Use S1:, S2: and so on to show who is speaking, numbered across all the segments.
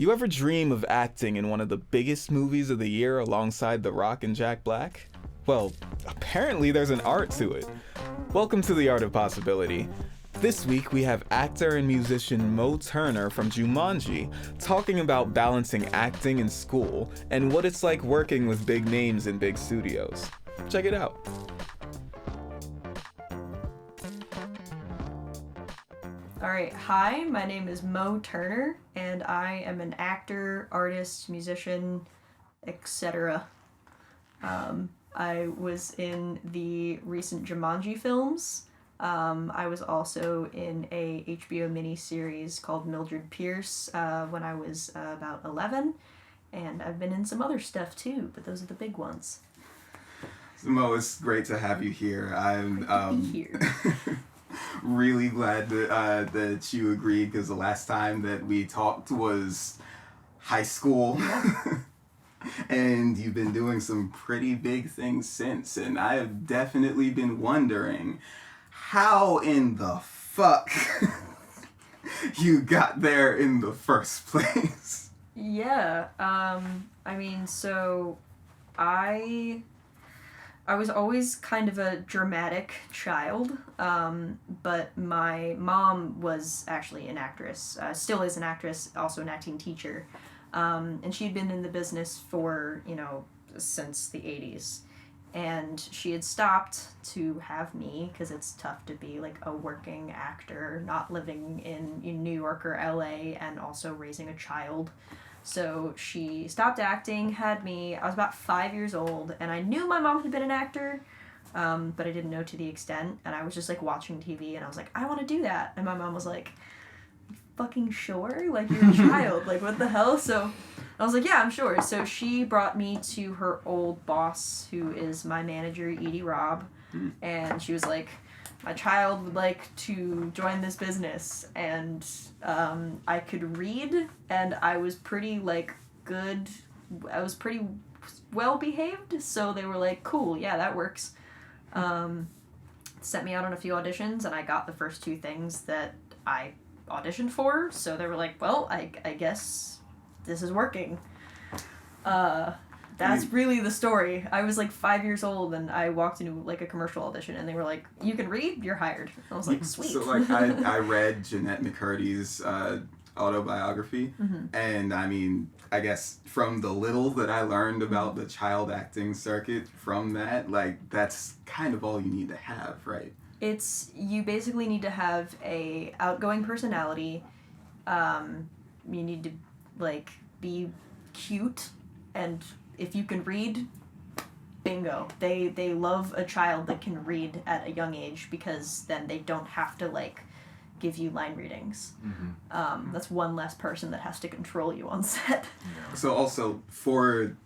S1: You ever dream of acting in one of the biggest movies of the year alongside The Rock and Jack Black? Well, apparently there's an art to it. Welcome to The Art of Possibility. This week we have actor and musician Mo Turner from Jumanji talking about balancing acting and school and what it's like working with big names in big studios. Check it out.
S2: Alright, hi, my name is Mo Turner, and I am an actor, artist, musician, etc. I was in the recent Jumanji films. I was also in a HBO miniseries called Mildred Pierce when I was about 11, and I've been in some other stuff too, but those are the big ones.
S3: So Mo, it's great to have you here. I'm
S2: Here.
S3: really glad that you agreed, because the last time that we talked was high school. And you've been doing some pretty big things since, and I have definitely been wondering how in the fuck you got there in the first place.
S2: Yeah, I mean, so I was always kind of a dramatic child, but my mom was actually an actress, still is an actress, also an acting teacher, and she'd been in the business for, since the 80s, and she had stopped to have me, because it's tough to be, like, a working actor, not living in New York or LA, and also raising a child. So she stopped acting, had me. I was about 5 years old, and I knew my mom had been an actor, but I didn't know to the extent, and I was just, like, watching TV, and I was like, I want to do that. And my mom was like, fucking sure? Like, you're a child. Like, what the hell? So I was like, yeah, I'm sure. So she brought me to her old boss, who is my manager, Edie Robb, and she was like, my child would like to join this business, and I could read, and I was pretty, like, good. I was pretty well behaved, so they were like, cool, yeah, that works. Sent me out on a few auditions, and I got the first two things that I auditioned for, so they were like, well, I guess this is working. That's really the story. I was like 5 years old, and I walked into like a commercial audition, and they were like, you can read, you're hired. I was like, sweet.
S3: So like I read Jeanette McCurdy's autobiography, and I mean, I guess from the little that I learned about the child acting circuit from that, like, that's kind of all you need to have, right?
S2: You basically need to have a outgoing personality. You need to, like, be cute, and if you can read, bingo. They love a child that can read at a young age, because then they don't have to, like, give you line readings. That's one less person that has to control you on set.
S3: So also, for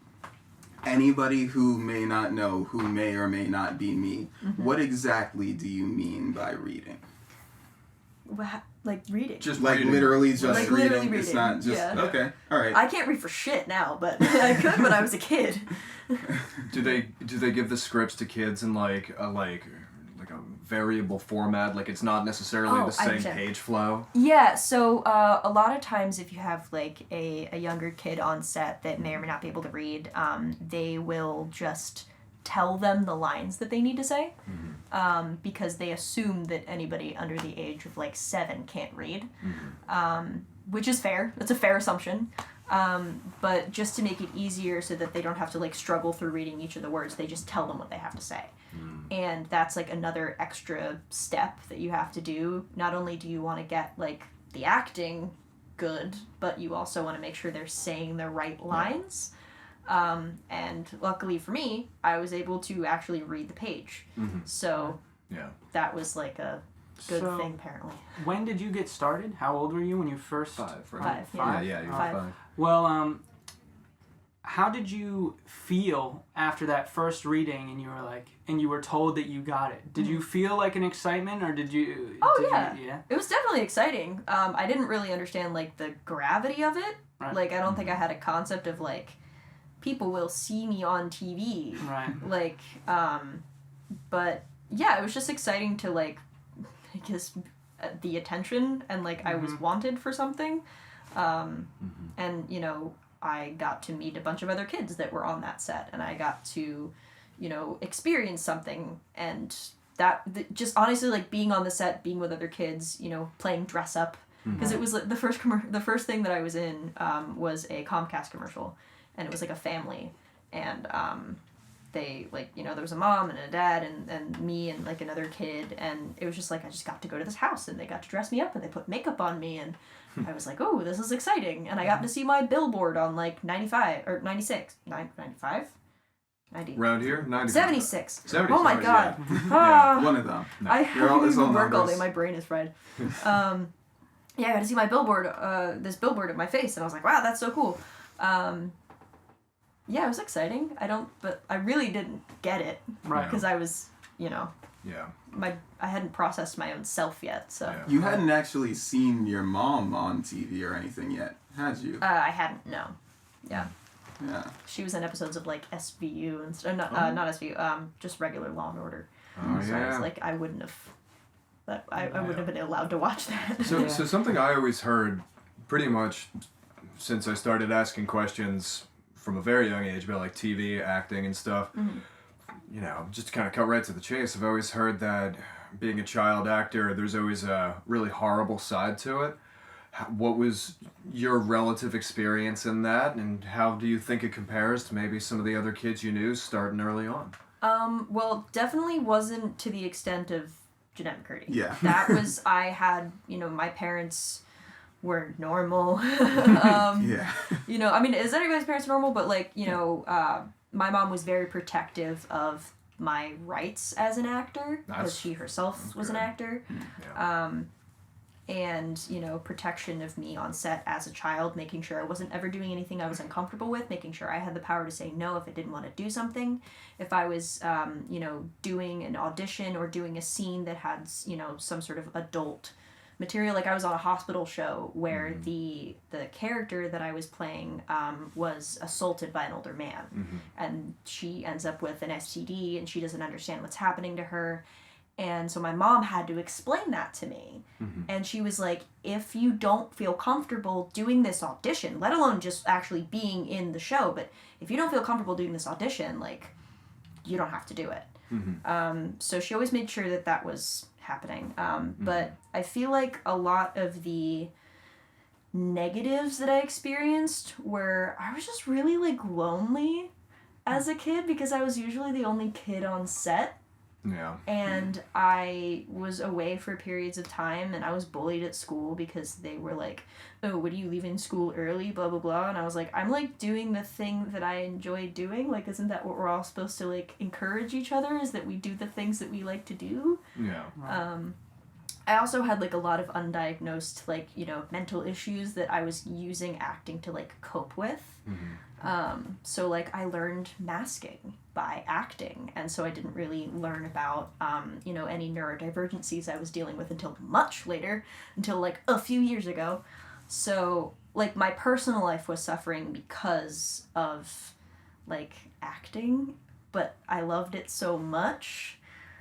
S3: anybody who may not know, who may or may not be me, what exactly do you mean by reading?
S2: Like reading.
S3: Just like reading. Literally just
S2: like
S3: reading.
S2: Literally reading.
S3: It's not just okay. All right.
S2: I can't read for shit now, but I could when I was a kid.
S4: Do they give the scripts to kids in like a variable format, like it's not necessarily the same page flow?
S2: Yeah, so a lot of times if you have like a younger kid on set that may or may not be able to read, they will just tell them the lines that they need to say, because they assume that anybody under the age of like 7 can't read, which is fair. That's a fair assumption. But just to make it easier so that they don't have to like struggle through reading each of the words, they just tell them what they have to say. And that's like another extra step that you have to do. Not only do you want to get like the acting good, but you also want to make sure they're saying the right lines. And luckily for me, I was able to actually read the page. So that was like a good thing, apparently.
S5: When did you get started? How old were you when you first...
S4: 5, right?
S2: 5, yeah.
S5: 5?
S4: Yeah, you were
S2: 5.
S4: 5.
S5: Well, how did you feel after that first reading and you were told that you got it? Did you feel like an excitement, or did you...
S2: Yeah. It was definitely exciting. I didn't really understand like the gravity of it.
S5: Right.
S2: Like, I don't think I had a concept of like, people will see me on TV.
S5: Right.
S2: Like, but yeah, it was just exciting to like, I guess, the attention, and like I was wanted for something. And, you know, I got to meet a bunch of other kids that were on that set, and I got to, you know, experience something, and just honestly, like, being on the set, being with other kids, you know, playing dress up, because it was like the first thing that I was in was a Comcast commercial, and it was like a family, and they, like, you know, there was a mom and a dad and me and like another kid, and it was just like I just got to go to this house, and they got to dress me up, and they put makeup on me, and I was like, oh, this is exciting, and I got to see my billboard on like 95 or 96, 95. 90.
S4: Around here? 90.
S2: 76.
S4: 76.
S2: Oh my god.
S3: Yeah, one of them.
S2: No. I didn't work all day. My brain is fried. Yeah, I got to see my billboard, this billboard at my face, and I was like, wow, that's so cool. Yeah, it was exciting. But I really didn't get it.
S5: Right.
S2: Because I was, you know.
S4: Yeah.
S2: I hadn't processed my own self yet, so. Yeah.
S3: You hadn't actually seen your mom on TV or anything yet, had you?
S2: I hadn't, no. Yeah.
S3: Yeah.
S2: She was in episodes of like SVU and stuff. Not SVU. Just regular Law and Order.
S4: Oh
S2: so
S4: yeah.
S2: I was like, I wouldn't have been allowed to watch that.
S4: So something I always heard, pretty much, since I started asking questions from a very young age about like TV, acting, and stuff. You know, just to kind of cut right to the chase. I've always heard that being a child actor, there's always a really horrible side to it. What was your relative experience in that, and how do you think it compares to maybe some of the other kids you knew starting early on?
S2: Well, definitely wasn't to the extent of Jeanette McCurdy.
S3: Yeah.
S2: That was, I had, you know, my parents were normal.
S3: Yeah.
S2: You know, I mean, is anybody's parents normal? But, like, you know, my mom was very protective of my rights as an actor, because she herself was an actor.
S4: Yeah.
S2: And, you know, protection of me on set as a child, making sure I wasn't ever doing anything I was uncomfortable with, making sure I had the power to say no if I didn't want to do something. If I was, you know, doing an audition or doing a scene that had, you know, some sort of adult material, like I was on a hospital show where the character that I was playing was assaulted by an older man. And she ends up with an STD, and she doesn't understand what's happening to her. And so my mom had to explain that to me. And she was like, if you don't feel comfortable doing this audition, let alone just actually being in the show, but if you don't feel comfortable doing this audition, like, you don't have to do it. So she always made sure that that was happening. But I feel like a lot of the negatives that I experienced were, I was just really, like, lonely as a kid, because I was usually the only kid on set.
S4: Yeah.
S2: And I was away for periods of time, and I was bullied at school because they were like, oh, what are you leaving school early, blah, blah, blah. And I was like, I'm, like, doing the thing that I enjoy doing. Like, isn't that what we're all supposed to, like, encourage each other, is that we do the things that we like to do?
S4: Yeah.
S2: I also had, like, a lot of undiagnosed, like, you know, mental issues that I was using acting to, like, cope with. So, like, I learned masking by acting, and so I didn't really learn about, you know, any neurodivergencies I was dealing with until much later, until, like, a few years ago. So, like, my personal life was suffering because of, like, acting, but I loved it so much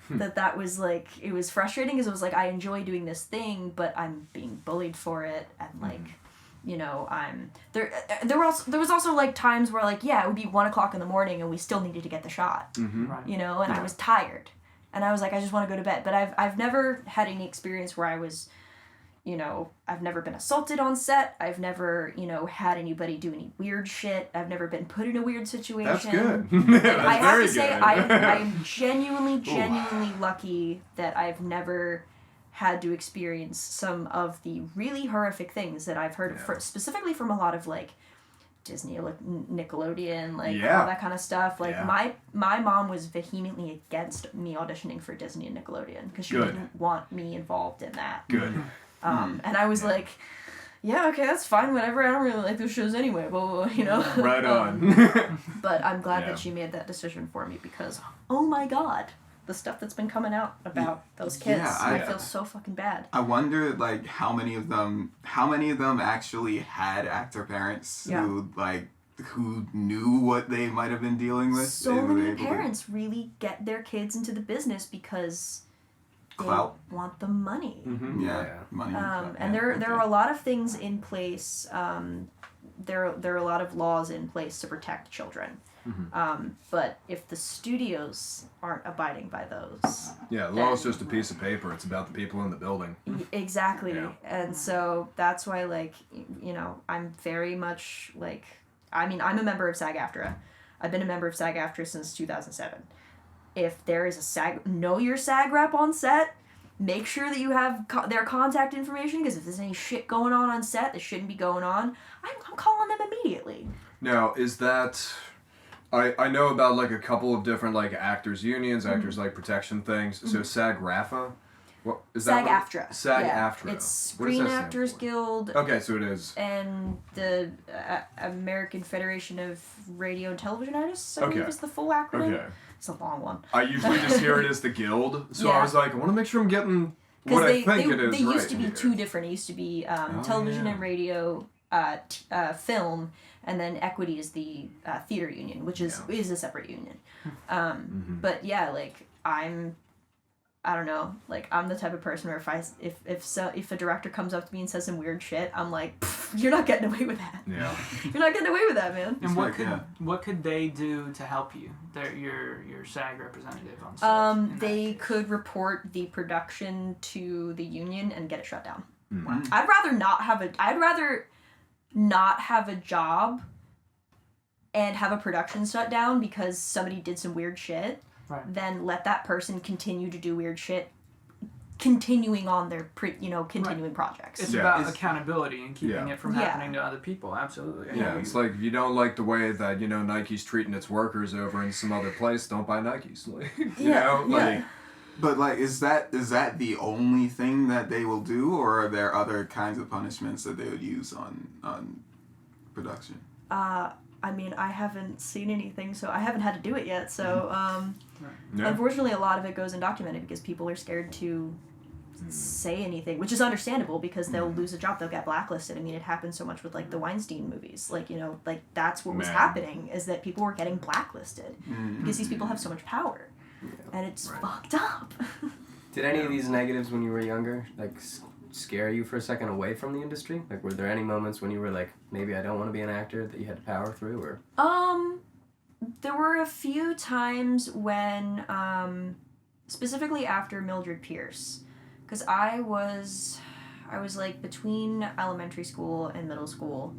S2: that was, like, it was frustrating, because it was like, I enjoy doing this thing, but I'm being bullied for it, and, like, you know, there was also, like, times where, like, yeah, it would be 1:00 in the morning and we still needed to get the shot, you know, and I was tired, and I was like, I just want to go to bed. But I've never had any experience where I was, you know, I've never been assaulted on set. I've never, you know, had anybody do any weird shit. I've never been put in a weird situation.
S4: That's good. That's
S2: I have
S4: very
S2: to say,
S4: good.
S2: I'm genuinely lucky that I've never had to experience some of the really horrific things that I've heard of, specifically from a lot of, like, Disney, like, Nickelodeon, like, all that kind of stuff. Like, my mom was vehemently against me auditioning for Disney and Nickelodeon, because she didn't want me involved in that.
S4: Good.
S2: And I was like, yeah, okay, that's fine, whatever, I don't really like those shows anyway, blah, blah, blah, you know?
S4: Right on.
S2: But I'm glad that she made that decision for me, because, oh my god, the stuff that's been coming out about those kids, I feel so fucking bad.
S3: I wonder, like, how many of them actually had actor parents who knew what they might have been dealing with.
S2: So many parents really get their kids into the business because
S3: Clout.
S2: want the money.
S4: Mm-hmm.
S3: Yeah. Money.
S2: And there are a lot of things in place. There are a lot of laws in place to protect children.
S4: Mm-hmm.
S2: But if the studios aren't abiding by those,
S4: Yeah, the law is just a piece of paper. It's about the people in the building.
S2: Exactly.
S4: Yeah.
S2: And so that's why, like, I'm very much like, I'm a member of SAG-AFTRA. I've been a member of SAG-AFTRA since 2007. If there is know your SAG rep on set. Make sure that you have their contact information, because if there's any shit going on set that shouldn't be going on, I'm calling them immediately.
S4: Now, is that... I know about, like, a couple of different, like, actors' unions, actors, like, protection things. So SAG-RAFA? What, is that
S2: SAG-AFTRA.
S4: SAG-AFTRA.
S2: Yeah. It's
S4: What does
S2: Screen
S4: that stand
S2: Actors
S4: for?
S2: Guild.
S4: Okay, so it is.
S2: And the American Federation of Radio and Television Artists, I believe is the full acronym.
S4: Okay.
S2: It's a long one.
S4: I usually just hear it as the guild, so I
S2: Yeah.
S4: was like, I want to make sure I'm getting what I think it is.
S2: They
S4: right
S2: used to be
S4: here.
S2: two different. It used to be television
S4: yeah.
S2: and radio, film, and then Equity is the theater union, which is a separate union. But yeah, like I don't know, like I'm the type of person where if a director comes up to me and says some weird shit, I'm like, you're not getting away with that.
S4: Yeah.
S2: You're not getting away with that, man.
S5: And what could they do to help you? They're your SAG representative on set.
S2: They could report the production to the union and get it shut down.
S4: Mm-hmm.
S2: I'd rather not have a job and have a production shut down because somebody did some weird shit.
S5: Right.
S2: Then let that person continue to do weird shit, continuing on their continuing projects.
S5: It's about accountability and keeping it from happening to other people. Absolutely.
S4: Yeah, it's like if you don't like the way that Nike's treating its workers over in some other place, don't buy Nikes. Like, you know, like.
S3: But like, is that the only thing that they will do, or are there other kinds of punishments that they would use on production?
S2: I mean, I haven't seen anything, so I haven't had to do it yet. So,
S4: Yeah.
S2: unfortunately, a lot of it goes undocumented because people are scared to say anything, which is understandable because they'll lose a job, they'll get blacklisted. I mean, it happened so much with like the Weinstein movies. Like, that's what was happening, is that people were getting blacklisted because these people have so much power, and it's fucked up.
S6: Did any of these negatives when you were younger, like, scare you for a second away from the industry? Like, were there any moments when you were like, maybe I don't want to be an actor, that you had to power through, or?
S2: There were a few times when, specifically after Mildred Pierce, because I was like between elementary school and middle school,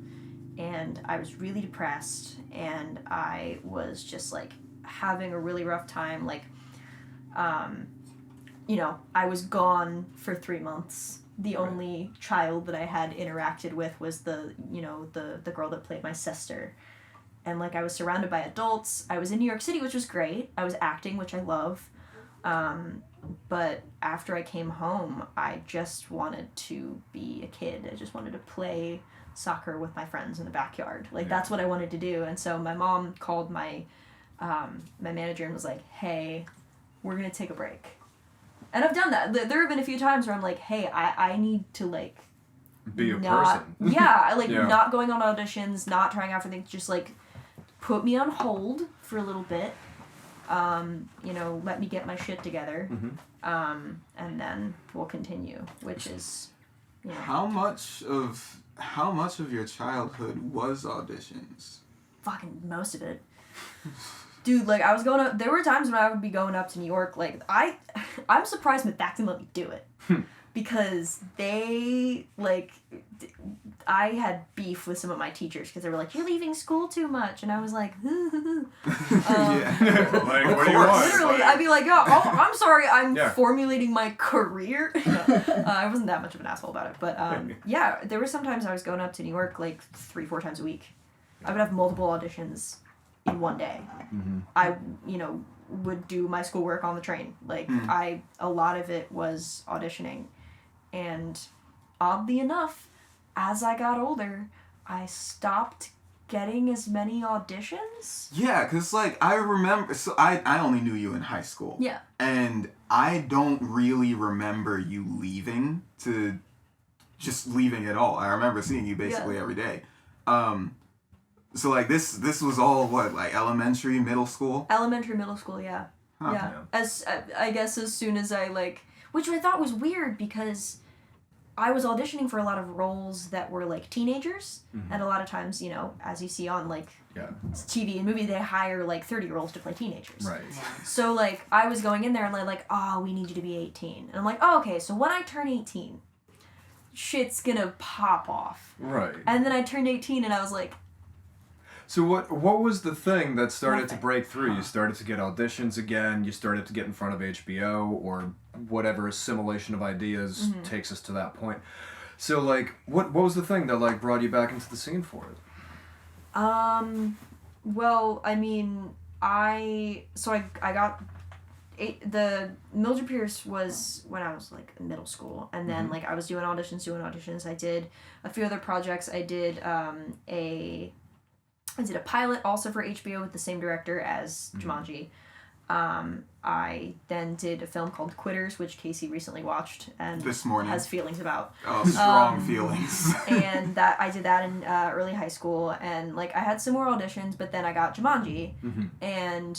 S2: and I was really depressed, and I was just like having a really rough time. Like, I was gone for 3 months. The only child that I had interacted with was the girl that played my sister. And, like, I was surrounded by adults. I was in New York City, which was great. I was acting, which I love. But after I came home, I just wanted to be a kid. I just wanted to play soccer with my friends in the backyard. Like, that's what I wanted to do. And so my mom called my manager and was like, hey, we're going to take a break. And I've done that. There have been a few times where I'm like, hey, I need to, like...
S4: Be a person.
S2: Yeah, like, not going on auditions, not trying out for things, just, like, put me on hold for a little bit, let me get my shit together, and then we'll continue, which is,
S3: How much of your childhood was auditions?
S2: Fucking most of it. Dude, like, there were times when I would be going up to New York, like, I'm surprised Methacton let me do it. Because they, like, I had beef with some of my teachers because they were like, you're leaving school too much. And I was like,
S4: Like, what do you want?
S2: Literally, I'd be like, oh, I'm sorry, I'm formulating my career. I wasn't that much of an asshole about it. But, there were sometimes I was going up to New York, like, 3-4 times a week. I would have multiple auditions in one day. I, would do my schoolwork on the train. Like, a lot of it was auditioning. And oddly enough, as I got older, I stopped getting as many auditions.
S3: Yeah, because, like, I remember... So, I only knew you in high school.
S2: Yeah.
S3: And I don't really remember you leaving just leaving at all. I remember seeing you basically every day. So, like, this was all, what, like, middle school?
S2: Elementary, middle school, yeah.
S3: Huh.
S2: Yeah. I guess as soon as I, like... which I thought was weird because I was auditioning for a lot of roles that were like teenagers, and a lot of times, you know, as you see on like TV and movie, they hire like 30-year-olds to play teenagers.
S4: Right.
S2: So like I was going in there and they're like, oh, we need you to be 18, and I'm like, oh, okay, so when I turn 18, shit's gonna pop off.
S4: Right.
S2: And then I turned 18 and I was like,
S4: so what was the thing that started to
S2: Nothing.
S4: break through? You started to get auditions again, you started to get in front of HBO or whatever assimilation of ideas takes us to that point. So like what was the thing that like brought you back into the scene for it?
S2: Well, I mean, I got the Mildred Pierce was when I was like in middle school, and then like I was doing auditions. I did a few other projects. I did I did a pilot also for HBO with the same director as Jumanji. I then did a film called Quitters, which Casey recently watched and
S3: This morning.
S2: has feelings about.
S3: Oh, strong feelings.
S2: And that I did that in early high school, and like I had some more auditions, but then I got Jumanji, and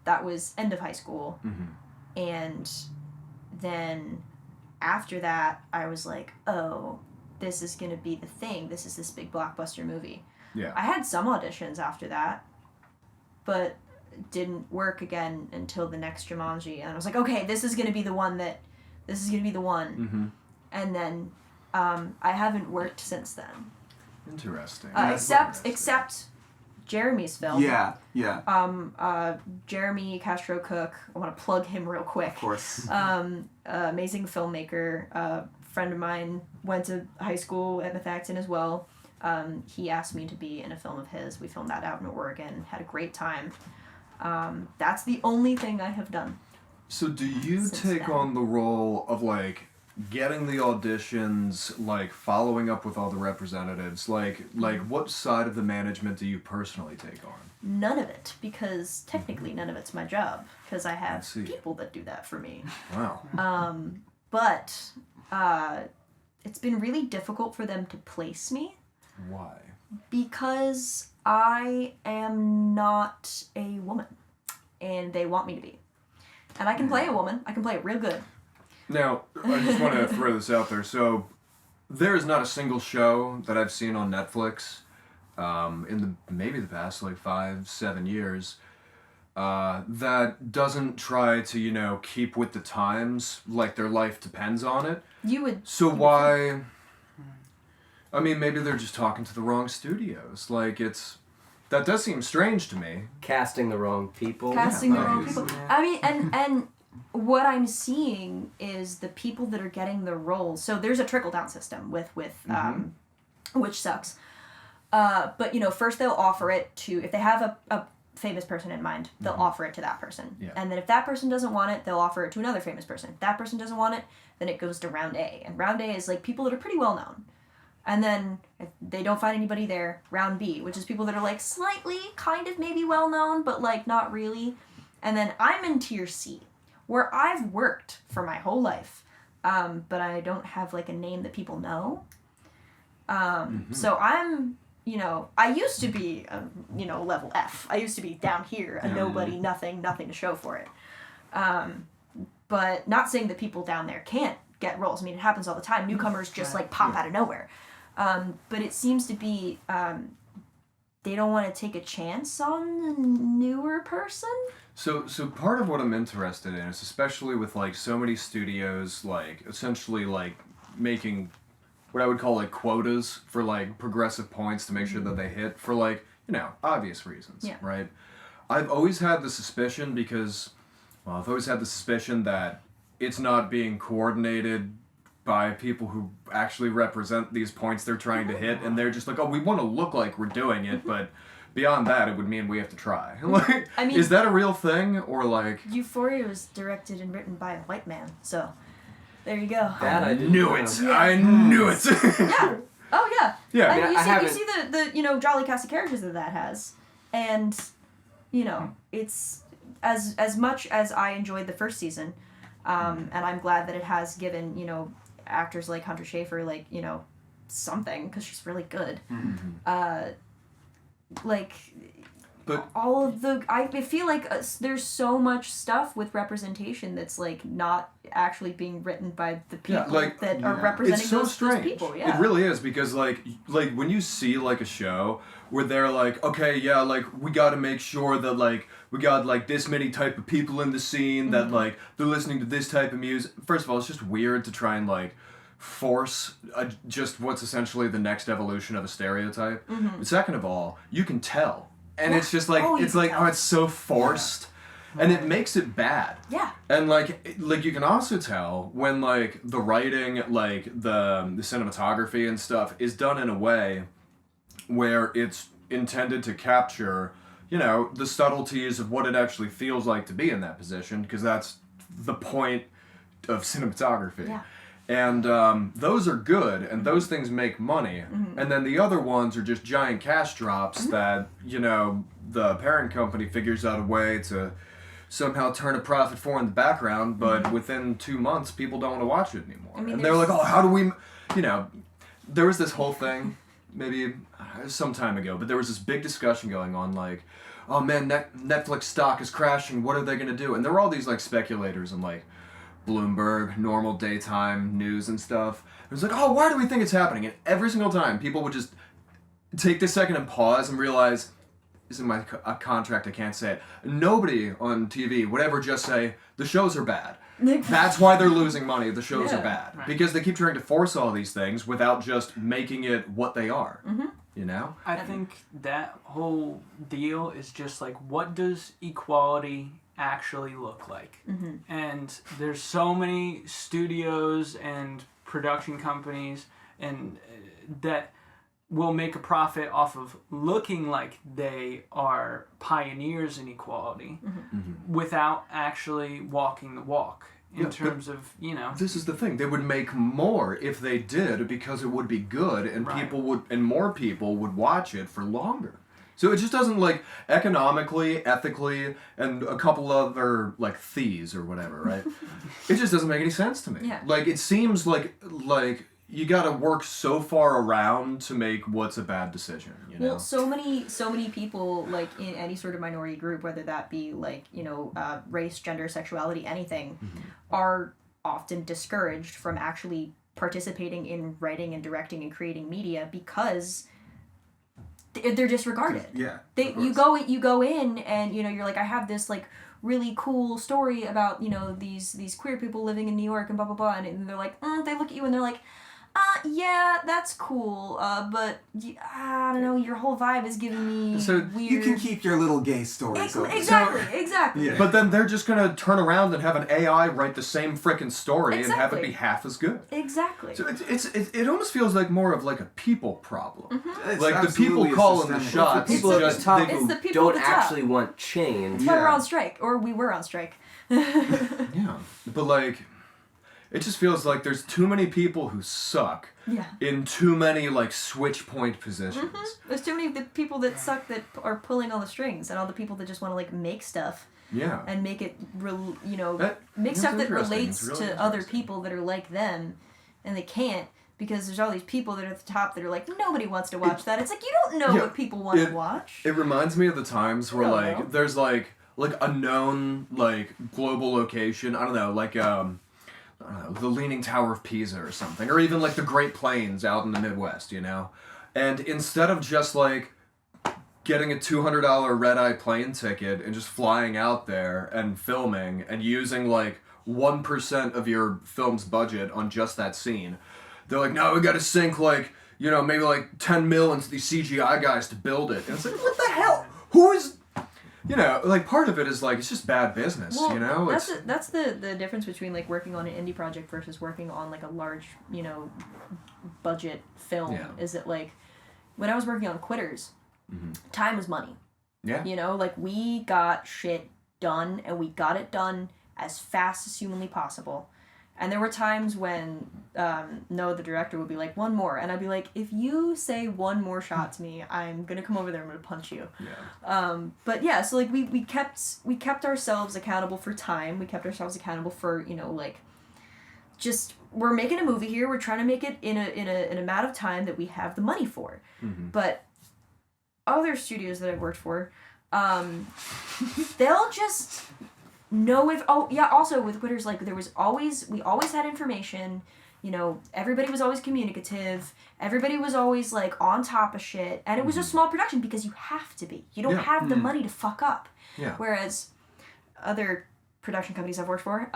S2: that was end of high school, and then after that I was like, oh, this is gonna be the thing. This is this big blockbuster movie.
S4: Yeah.
S2: I had some auditions after that, but didn't work again until the next Jumanji, and I was like, okay, this is gonna be the one. And then I haven't worked since then.
S4: Interesting.
S2: Except Jeremy's film.
S3: Yeah.
S2: Jeremy Castro Cook. I want to plug him real quick.
S3: Of course.
S2: Amazing filmmaker. Friend of mine, went to high school at Methacton as well. He asked me to be in a film of his. We filmed that out in Oregon. Had a great time. That's the only thing I have done.
S4: So do you
S2: Since
S4: take
S2: then.
S4: on the role of like getting the auditions, like following up with all the representatives, like what side of the management do you personally take on?
S2: None of it, because technically none of it's my job, because I have
S4: see.
S2: people that do that for me.
S4: Wow.
S2: But it's been really difficult for them to place me
S4: Why?
S2: because I am not a woman, and they want me to be. And I can play a woman. I can play it real good.
S4: Now, I just want to throw this out there. So, there is not a single show that I've seen on Netflix in maybe the past like 5-7 years that doesn't try to keep with the times, like their life depends on it.
S2: You would.
S4: So why? I mean, maybe they're just talking to the wrong studios. Like that does seem strange to me.
S6: Casting the wrong people.
S2: Casting the wrong
S4: nice.
S2: people. I mean, and what I'm seeing is the people that are getting the roles. So there's a trickle down system with which sucks. But first they'll offer it to, if they have a famous person in mind, they'll offer it to that person.
S4: Yeah.
S2: And then if that person doesn't want it, they'll offer it to another famous person. If that person doesn't want it, then it goes to round A. And round A is like people that are pretty well known. And then if they don't find anybody there, round B, which is people that are like slightly kind of maybe well known, but like not really. And then I'm in tier C, where I've worked for my whole life, but I don't have like a name that people know. So I'm, I used to be, level F. I used to be down here, a nobody, nothing to show for it. But not saying that people down there can't get roles. I mean, it happens all the time. Newcomers just like pop out of nowhere. But it seems to be they don't want to take a chance on the newer person.
S4: So part of what I'm interested in is, especially with like so many studios, like essentially like making what I would call like quotas for like progressive points to make sure that they hit for like obvious reasons, right? I've always had the suspicion that it's not being coordinated by people who actually represent these points they're trying to hit, and they're just like, oh, we want to look like we're doing it, but beyond that, it would mean we have to try. Like,
S2: I mean,
S4: is that a real thing, or like?
S2: Euphoria was directed and written by a white man, so there you go.
S6: That I
S4: knew
S6: know.
S4: it.
S2: Yeah.
S4: I knew it.
S2: Yeah. Oh yeah.
S4: Yeah.
S2: And
S6: I mean,
S2: you see the jolly cast of characters that has, and it's as much as I enjoyed the first season, and I'm glad that it has given actors like Hunter Schafer like something, because she's really good. Like
S4: But
S2: all of the I feel like there's so much stuff with representation that's like not actually being written by the people that are representing
S4: it's so
S2: those
S4: strange.
S2: people. Yeah.
S4: It really is, because like when you see like a show where they're like, okay, yeah, like we got to make sure that like we got like this many type of people in the scene that like they're listening to this type of music. First of all, it's just weird to try and like force just what's essentially the next evolution of a stereotype. But second of all, you can tell. And it's just like, it's like, oh, it's so forced. And it makes it bad.
S2: Yeah.
S4: And like you can also tell when like the writing, like the cinematography and stuff is done in a way where it's intended to capture, you know, the subtleties of what it actually feels like to be in that position, because that's the point of cinematography.
S2: Yeah.
S4: And those are good, and those things make money. And then the other ones are just giant cash drops that, you know, the parent company figures out a way to somehow turn a profit for in the background, but within 2 months, people don't want to watch it anymore.
S2: I mean,
S4: and they're like, oh, how do we... You know, there was this whole thing, maybe some time ago, but there was this big discussion going on, like, oh man, Netflix stock is crashing, what are they going to do? And there were all these, like, speculators and, like, Bloomberg, normal daytime news and stuff. It was like, oh, why do we think it's happening? And every single time, people would just take this second and pause and realize, this is my contract, I can't say it. Nobody on TV would ever just say, the shows are bad. That's why they're losing money, the shows are bad.
S5: Right.
S4: Because they keep trying to force all these things without just making it what they are. You know?
S5: I think that whole deal is just like, what does equality actually look like? And there's so many studios and production companies and that will make a profit off of looking like they are pioneers in equality without actually walking the walk in terms of, you know.
S4: This is the thing. They would make more if they did, because it would be good and more people would watch it for longer. So it just doesn't, like, economically, ethically, and a couple other, like, thieves or whatever, right? It just doesn't make any sense to me.
S2: Yeah.
S4: Like, it seems like you gotta work so far around to make what's a bad decision, you know?
S2: Well, so many people, like, in any sort of minority group, whether that be, like, you know, race, gender, sexuality, anything, are often discouraged from actually participating in writing and directing and creating media because they're disregarded.
S3: Yeah.
S2: You go in and, you know, you're like, I have this, like, really cool story about, you know, these queer people living in New York and blah blah blah, and they're like, they look at you and they're like, yeah, that's cool, but I don't know, your whole vibe is giving me weird...
S3: You can keep your little gay stories.
S2: Exactly.
S3: Yeah.
S4: But then they're just gonna turn around and have an AI write the same frickin' story and have it be half as good.
S2: Exactly.
S4: So it almost feels like more of like a people problem.
S3: It's
S4: Like the people
S3: absolutely a
S4: calling the
S3: systemic-
S4: shots.
S6: People at
S4: just
S6: the top
S2: It's
S6: who
S2: the people at
S6: don't
S2: the top.
S6: actually want change.
S2: That's why we're on strike, or we were on strike.
S4: Yeah, but like, it just feels like there's too many people who suck in too many like switch point positions.
S2: There's too many people that suck that are pulling all the strings, and all the people that just want to, like, make stuff
S4: Yeah.
S2: and make it, you know, make
S4: That's
S2: stuff that
S4: interesting.
S2: relates
S4: It's really
S2: to other
S4: interesting.
S2: people that are like them, and they can't because there's all these people that are at the top that are like, nobody wants to watch that. It's like, you don't know what people want to watch.
S4: It reminds me of the times where
S2: I don't
S4: like
S2: know.
S4: there's like a known like global location. I don't know, like I don't know, the Leaning Tower of Pisa or something, or even like the Great Plains out in the Midwest, you know. And instead of just like getting a $200 red-eye plane ticket and just flying out there and filming and using like 1% of your film's budget on just that scene, they're like, no, we got to sink like, you know, maybe like 10 mil into these CGI guys to build it. And it's like, what the hell? Who is... You know, like, part of it is, like, it's just bad business, you know?
S2: That's the difference between, like, working on an indie project versus working on, like, a large, you know, budget film.
S4: Yeah.
S2: Is that, like, when I was working on Quitters, time was money.
S4: Yeah.
S2: You know, like, we got shit done, and we got it done as fast as humanly possible. And there were times when Noah, the director, would be like, one more. And I'd be like, if you say one more shot to me, I'm going to come over there and I'm going to punch you.
S4: Yeah.
S2: But yeah, so like we kept ourselves accountable for time. We kept ourselves accountable for, you know, like, just, we're making a movie here. We're trying to make it in an amount of time that we have the money for. But other studios that I've worked for, they'll just know if, oh yeah, also with Quitters, like we always had information, you know, everybody was always communicative, everybody was always like on top of shit, and it was a small production because you have to be. You don't have the money to fuck up.
S4: Yeah.
S2: Whereas other production companies I've worked for,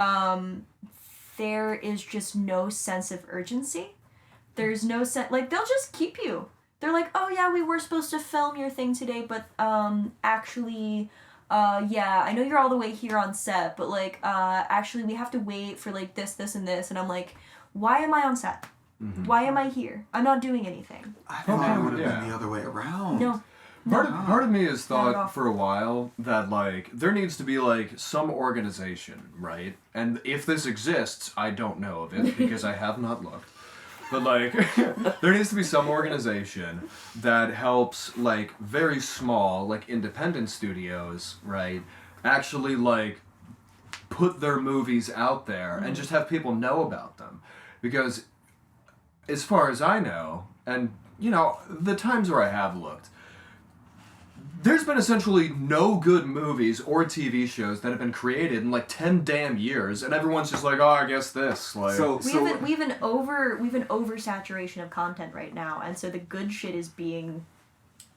S2: there is just no sense of urgency. There's no sense, like, they'll just keep you. They're like, oh yeah, we were supposed to film your thing today, but actually, yeah, I know you're all the way here on set, but like, actually we have to wait for like this, and this, and I'm like, why am I on set? Why am I here? I'm not doing anything.
S3: I thought it would have been the other way around.
S2: No.
S4: Part of me has
S2: Not at all.
S4: thought for a while that, like, there needs to be, like, some organization, right? And if this exists, I don't know of it because I have not looked. But, like, there needs to be some organization that helps, like, very small, like, independent studios, right, actually, like, put their movies out there and just have people know about them. Because, as far as I know, and, you know, the times where I have looked, there's been essentially no good movies or TV shows that have been created in like 10 damn years, and everyone's just like, oh, I guess this. Like,
S2: we have an oversaturation of content right now, and so the good shit is being.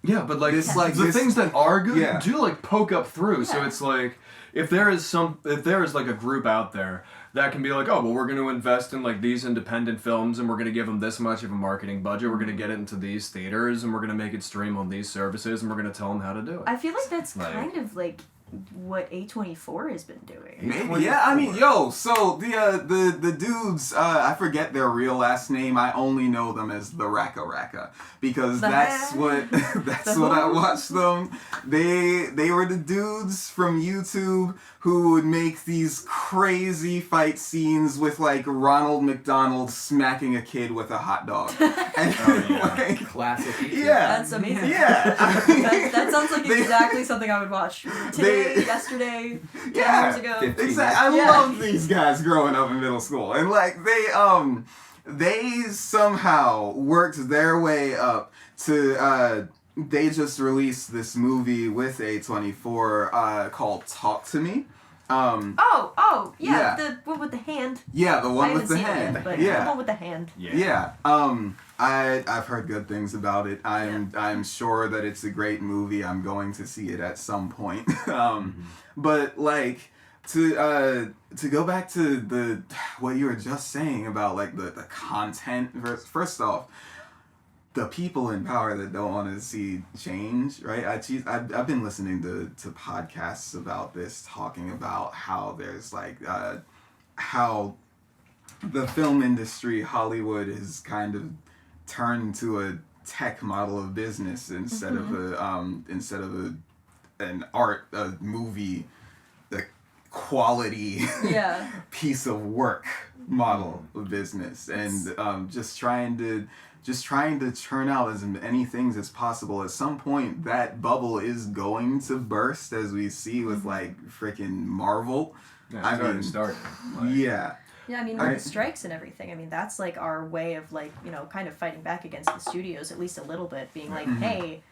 S4: Yeah, but like the things that are good do like poke up through. So it's like if there is like a group out there that can be like, oh, well, we're going to invest in like these independent films and we're going to give them this much of a marketing budget. We're going to get it into these theaters and we're going to make it stream on these services and we're going to tell them how to do it.
S2: I feel like that's kind of like what A24 has been doing.
S3: Maybe, yeah. I mean, so the dudes, I forget their real last name. I only know them as the Raka Raka because that's what I watched them. They were the dudes from YouTube who would make these crazy fight scenes with like Ronald McDonald smacking a kid with a hot dog. And like,
S6: classic.
S3: Yeah,
S2: That's amazing.
S3: Yeah,
S2: that sounds like exactly something I would watch today, yesterday, 10 years ago.
S3: Exactly. I loved these guys growing up in middle school, and like they somehow worked their way up to. They just released this movie with A24 called Talk to Me.
S2: The one with the hand.
S3: Yeah, the one with the
S2: seen
S3: hand.
S2: It, but
S3: yeah,
S2: the one with the hand.
S3: Yeah. I've heard good things about it. I'm sure that it's a great movie. I'm going to see it at some point. But like to go back to what you were just saying about like the content. First off, the people in power that don't want to see change, right? I've been listening to podcasts about this, talking about how there's like how the film industry, Hollywood, is kind of turned to a tech model of business instead of an art, a movie, the quality piece of work model of business, and just trying to churn out as many things as possible. At some point, that bubble is going to burst, as we see with like freaking Marvel.
S4: Yeah, it's already started. Like,
S2: Yeah, I mean, with the strikes and everything, I mean, that's like our way of like, you know, kind of fighting back against the studios, at least a little bit, being like, hey,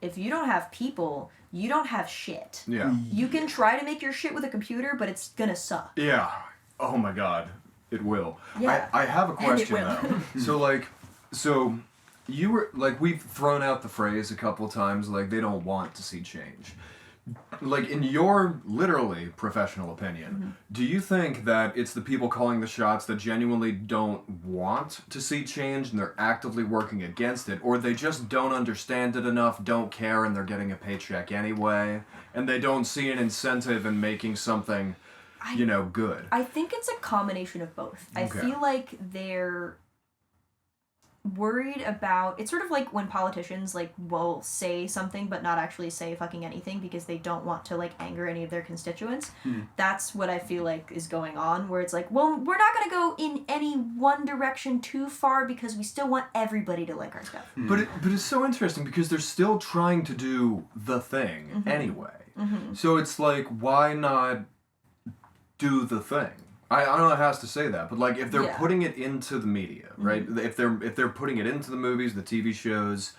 S2: if you don't have people, you don't have shit.
S4: Yeah.
S2: You can try to make your shit with a computer, but it's gonna suck.
S4: Yeah. Oh my god. It will.
S2: Yeah.
S4: I have a question
S2: will.
S4: though. So you were like, we've thrown out the phrase a couple times, like they don't want to see change. Like, in your literally professional opinion, do you think that it's the people calling the shots that genuinely don't want to see change and they're actively working against it, or they just don't understand it enough, don't care, and they're getting a paycheck anyway, and they don't see an incentive in making something, good?
S2: I think it's a combination of both. I feel like they're worried about, it's sort of like when politicians like will say something but not actually say fucking anything because they don't want to like anger any of their constituents. That's what I feel like is going on, where it's like, well, we're not going to go in any one direction too far because we still want everybody to like our stuff.
S4: But it's so interesting because they're still trying to do the thing anyway. So it's like, why not do the thing? I don't know how else to say that, but like if they're putting it into the media, right? If they're putting it into the movies, the TV shows,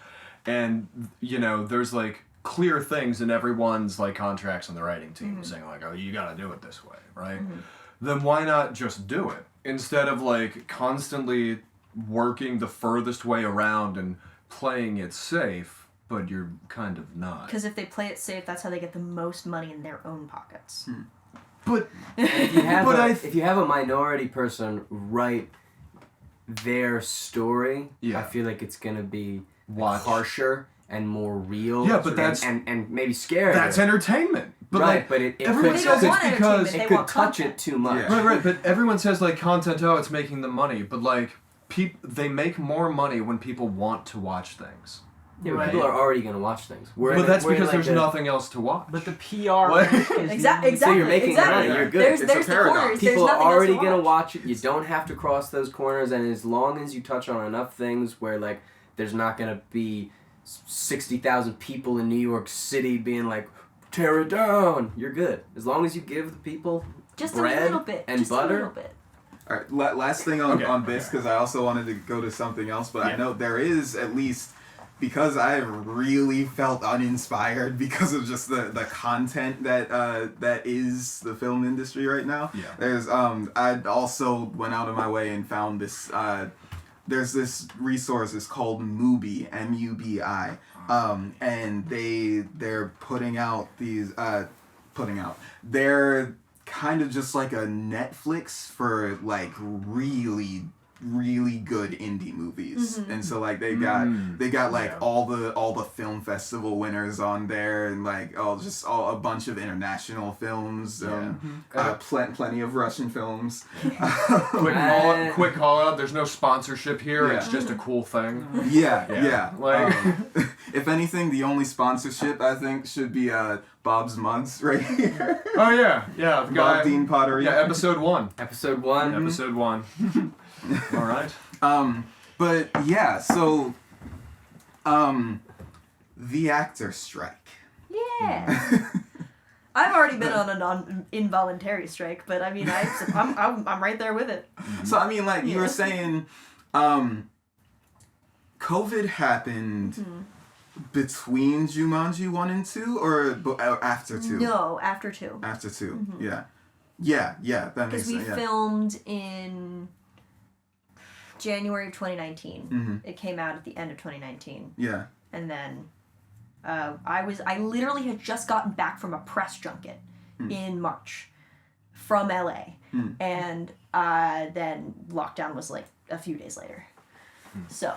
S4: and there's like clear things in everyone's like contracts on the writing team saying like, oh, you gotta do it this way, right? Then why not just do it instead of like constantly working the furthest way around and playing it safe, but you're kind of not.
S2: Because if they play it safe, that's how they get the most money in their own pockets.
S4: But
S6: if you have a minority person write their story, I feel like it's gonna be harsher and more real.
S4: Yeah, but that's
S6: and maybe scary.
S4: That's entertainment. But
S6: right,
S4: like,
S6: but it
S4: everyone
S6: could,
S4: says it's because
S6: it could touch it too much.
S3: Yeah.
S4: right, but everyone says like content, oh, it's making them money, but like they make more money when people want to watch things.
S6: Yeah, but people are already gonna watch things.
S4: But that's because there's nothing else to watch.
S5: But the PR
S4: What?
S5: is
S2: Exactly.
S6: So you're making money. You're good.
S2: There's the corners.
S6: People
S2: there's
S6: are already
S2: else to
S6: gonna
S2: watch.
S6: watch it. You don't have to cross those corners, and as long as you touch on enough things where like there's not gonna be 60,000 people in New York City being like, tear it down. You're good. As long as you give the people
S2: Just
S6: bread
S2: a little bit.
S6: and
S2: just
S6: butter.
S2: a little bit.
S3: All right, last thing on this, because I also wanted to go to something else, but I know there is at least, because I really felt uninspired because of just the content that is the film industry right now.
S4: Yeah.
S3: There's I also went out of my way and found this there's this resource, it's called Mubi, MUBI. And they're putting out they're kind of just like a Netflix for like really good indie movies. And so like they got like all the film festival winners on there, and like a bunch of international films, plenty of Russian films.
S4: Quick call out, there's no sponsorship here,
S3: Yeah.
S4: it's just a cool thing.
S3: Yeah.
S4: Like
S3: If anything, the only sponsorship I think should be Bob's Mugs right here.
S4: oh yeah, the guy,
S3: Bob Dean Pottery.
S4: Yeah, episode 1.
S6: Episode 1.
S4: Episode 1. All right.
S3: But yeah, so the actor strike.
S2: Yeah. I've already been on a involuntary strike, but I mean, I'm right there with it.
S3: So I mean, like you were saying, COVID happened between Jumanji 1 and 2, or after 2?
S2: No, after 2.
S3: After 2, yeah. That makes sense.
S2: Because we filmed in January of 2019. It came out at the end of 2019.
S3: Yeah.
S2: And then I literally had just gotten back from a press junket in March from LA. And then lockdown was like a few days later. So,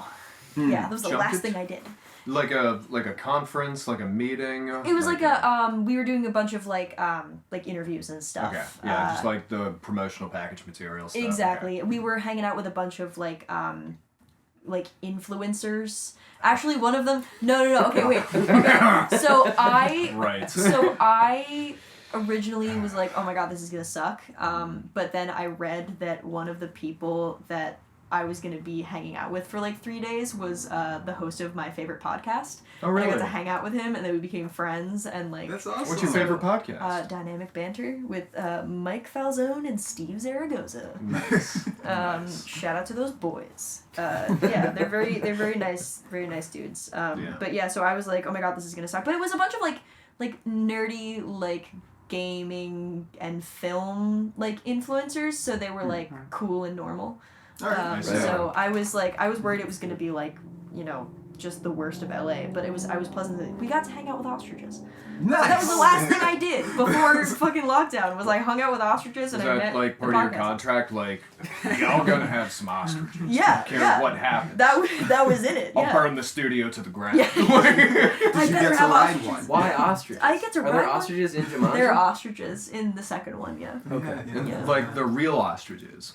S2: yeah, that was the last thing I did.
S4: Like a conference, like a meeting.
S2: It was like we were doing a bunch of like interviews and stuff.
S4: Okay. Yeah, just like the promotional package material stuff.
S2: Exactly.
S4: Okay.
S2: We were hanging out with a bunch of like influencers. Actually, one of them. No. Okay, wait. Okay. So I originally was like, oh my god, this is gonna suck. But then I read that one of the people that I was going to be hanging out with for like 3 days was the host of my favorite podcast.
S4: Oh, really?
S2: And I got to hang out with him, and then we became friends, and like...
S3: That's awesome.
S4: What's your favorite podcast?
S2: Dynamic Banter with Mike Falzone and Steve Zaragoza.
S3: Nice.
S2: Shout out to those boys. Yeah, they're very nice dudes. But yeah, so I was like, oh my god, this is going to suck. But it was a bunch of like nerdy, like gaming and film like influencers, so they were like cool and normal.
S3: All right.
S2: So I was worried it was gonna be like, just the worst of LA, but I was pleasantly. We got to hang out with ostriches.
S3: Nice.
S2: So that was the last thing I did before fucking lockdown. Was I hung out with ostriches and
S4: Is
S2: I
S4: that
S2: met
S4: like part
S2: the
S4: of your
S2: podcast.
S4: contract? Like, y'all gonna have some ostriches.
S2: Yeah,
S4: Don't care what happens.
S2: That was in it.
S4: I'll
S2: Yeah.
S4: burn the studio to the ground.
S2: Yeah.
S3: Did
S2: I
S3: you
S2: better
S3: get to
S2: have
S3: ride
S2: ostriches.
S3: one?
S6: Why ostriches?
S2: I get to
S6: Are
S2: ride
S6: there
S2: one?
S6: ostriches in Jumanji?
S2: There are ostriches in the second one. Yeah.
S6: Okay.
S3: Yeah.
S4: Like the real ostriches.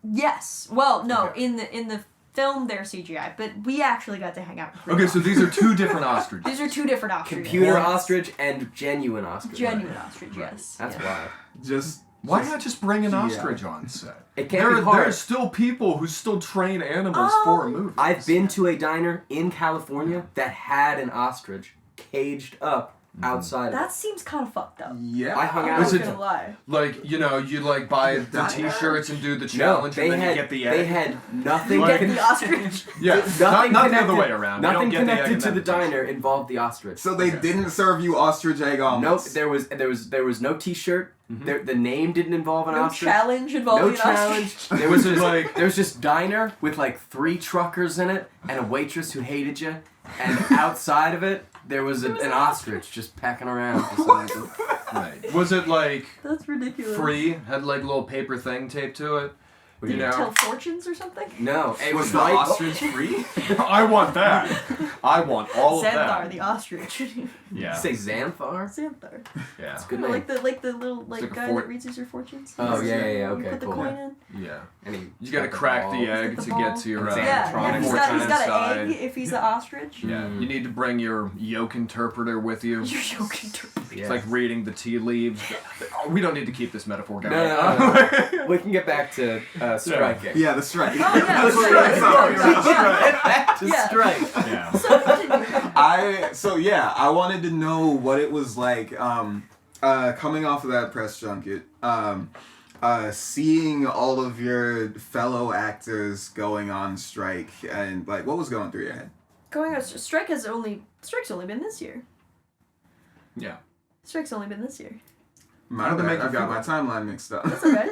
S2: Yes. Well, no.
S4: Okay.
S2: In the film, they're CGI, but we actually got to hang out with real
S4: Okay, so
S2: ostriches.
S4: these are two different ostriches.
S2: These are two different ostriches.
S6: Computer
S2: Yes.
S6: ostrich and genuine ostrich.
S2: Genuine ostrich. Yes.
S6: That's
S2: yeah.
S6: wild.
S3: Just
S4: Why not just bring an
S3: Yeah.
S4: ostrich on set?
S6: It can't be hard.
S4: There are still people who still train animals for a movie.
S6: I've been to a diner in California that had an ostrich caged up outside.
S2: That seems kind of fucked up.
S3: Yeah.
S6: I hung
S2: I'm
S6: out
S2: not
S4: Was
S6: with
S4: it-
S2: gonna lie.
S4: Like, you know, you like buy the
S3: diner?
S4: t-shirts and do the
S6: No,
S4: challenge
S6: they
S4: and then
S6: had
S4: you get the egg.
S6: they had nothing.
S2: You
S4: Like-
S2: get the ostrich.
S4: Yeah,
S6: Nothing
S4: not the other
S6: connected-
S4: way around. You
S6: Nothing
S4: don't get the egg
S6: connected
S4: and
S6: to
S4: then
S6: the
S4: t-shirt.
S6: diner involved the ostrich.
S3: So they
S4: Okay.
S3: didn't serve you ostrich egg
S6: Nope,
S3: omelets.
S6: there was no T-shirt. The name didn't involve an
S2: No
S6: ostrich.
S2: challenge involving
S6: No
S2: an
S6: challenge.
S2: ostrich.
S6: There was just there was just diner with like 3 truckers in it and a waitress who hated you, and outside of it there was an ostrich just pecking around for some reason.
S4: Right. Was it like
S2: That's ridiculous.
S4: free? Had like a little paper thing taped to it?
S2: Did
S4: You
S2: it
S4: know?
S2: tell fortunes or something?
S6: No, it
S3: Was
S6: was
S3: the
S6: right.
S3: ostrich free?
S4: I want that. I want all of
S2: Xanthar,
S4: that.
S2: the ostrich.
S4: Yeah.
S6: Say Xanthar.
S2: Xanthar.
S4: Yeah.
S6: Good
S2: No,
S6: name.
S2: like the little
S4: like a
S2: guy
S4: fort-
S2: that reads us your fortunes.
S6: Oh, yeah,
S2: You
S6: okay,
S2: put the
S6: cool.
S2: coin in.
S4: Yeah.
S6: And he
S4: You gotta
S6: got
S4: crack
S6: ball.
S4: the egg
S2: the
S4: to
S2: ball.
S4: get to your
S6: And
S2: Yeah,
S6: Xanthar.
S2: he's
S6: Fortune
S2: got
S4: inside.
S2: an egg if he's the ostrich.
S4: Yeah. You need to bring your yoke interpreter with you.
S2: You're joking.
S6: Yeah.
S4: It's like reading the tea leaves. Oh, we don't need to keep this metaphor going.
S6: No. We can get back to striking.
S3: Yeah, the strike.
S2: Oh, yeah,
S3: That's
S2: the
S3: what
S2: strike.
S3: it is. Sorry,
S2: Yeah.
S6: Get back to
S2: Yeah.
S6: strike.
S4: Yeah.
S2: So continue.
S3: I wanted to know what it was like coming off of that press junket, seeing all of your fellow actors going on strike, and like what was going through your head?
S2: Going on strike's only been this year.
S4: Yeah.
S2: Strike's only been this year.
S3: My
S4: How'd they
S3: bad,
S4: make you
S3: I got my
S4: feel?
S3: timeline mixed up.
S2: That's okay.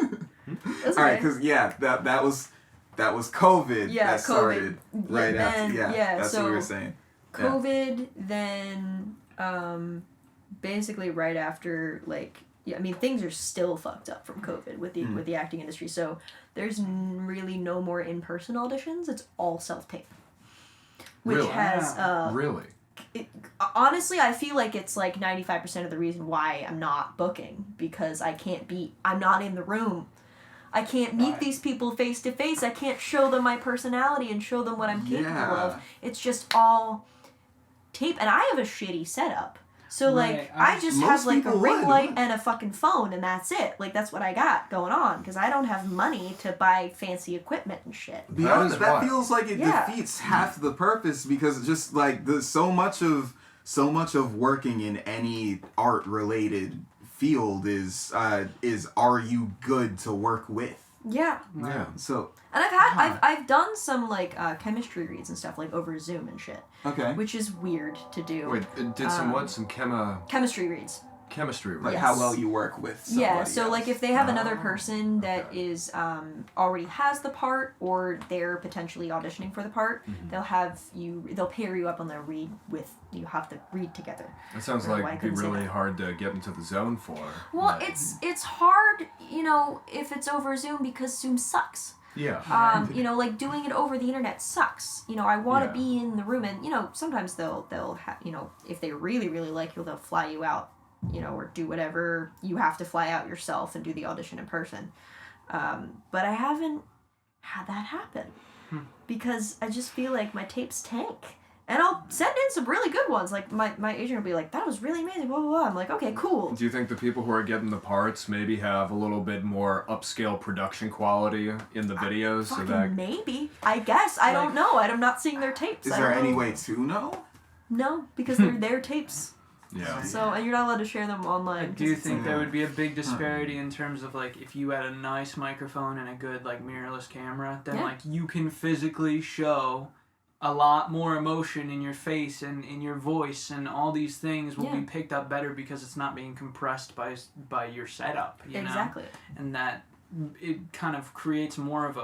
S2: That's
S3: All right,
S2: okay.
S3: because that was COVID
S2: Yeah,
S3: that
S2: COVID.
S3: started right
S2: Yeah,
S3: after.
S2: then-
S3: Yeah,
S2: yeah,
S3: that's what we were saying. Yeah.
S2: COVID, then basically right after, like, yeah, I mean things are still fucked up from COVID with the acting industry. So there's really no more in-person auditions. It's all self-tape, which
S4: Really?
S2: has
S4: Really?
S2: honestly, I feel like it's like 95% of the reason why I'm not booking, because I'm not in the room. I can't meet these people face to face. I can't show them my personality and show them what I'm capable of. It's just all tape, and I have a shitty setup. So like
S5: Right,
S2: I just
S3: most
S2: have like a
S3: people
S2: ring
S3: would.
S2: light and a fucking phone, and that's it. Like that's what I got going on, because I don't have money to buy fancy equipment and shit.
S3: Beyond
S4: is
S3: that
S4: wild.
S3: feels like it
S2: Yeah.
S3: defeats half the purpose, because it's just like so much of working in any art related field is are you good to work with?
S2: Yeah.
S4: Yeah.
S3: So
S2: And I've done some like chemistry reads and stuff like over Zoom and shit,
S3: okay,
S2: which is weird to do.
S4: Wait, it did some what? Some
S2: Chemistry reads.
S4: chemistry,
S3: like
S4: right?
S2: Yes.
S3: how well you work with somebody
S2: Yeah, so
S3: else.
S2: like if they have another person that
S4: okay.
S2: is already has the part, or they're potentially auditioning for the part, they'll pair you up on the read with, you have to read together.
S4: That sounds
S2: I don't know
S4: like
S2: why I
S4: it'd be
S2: couldn't say
S4: really
S2: that.
S4: hard to get into the zone for.
S2: Well,
S4: But-
S2: it's hard, if it's over Zoom, because Zoom sucks.
S4: Yeah.
S2: Like doing it over the internet sucks. I want to
S4: Yeah.
S2: be in the room, and sometimes they'll if they really really like you, they'll fly you out, or do whatever you have to fly out yourself and do the audition in person. But I haven't had that happen because I just feel like my tapes tank. And I'll send in some really good ones. Like, my agent will be like, that was really amazing, blah, blah, blah. I'm like, okay, cool.
S4: Do you think the people who are getting the parts maybe have a little bit more upscale production quality in the videos? So
S2: Fucking
S4: that
S2: maybe. I guess. I don't know. I'm not seeing their tapes.
S3: is
S2: I
S3: there
S2: don't
S3: any
S2: know.
S3: way to know?
S2: No, because they're their tapes.
S4: yeah.
S2: So, and you're not allowed to share them
S5: I
S2: online.
S5: do
S2: 'cause it's
S5: think
S2: like-
S5: there would be a big disparity in terms of like if you had a nice microphone and a good like mirrorless camera, then
S2: Yeah.
S5: like you can physically show a lot more emotion in your face and in your voice, and all these things will be
S2: Yeah.
S5: picked up better because it's not being compressed by your setup, you know?
S2: Exactly.
S5: And that it kind of creates more of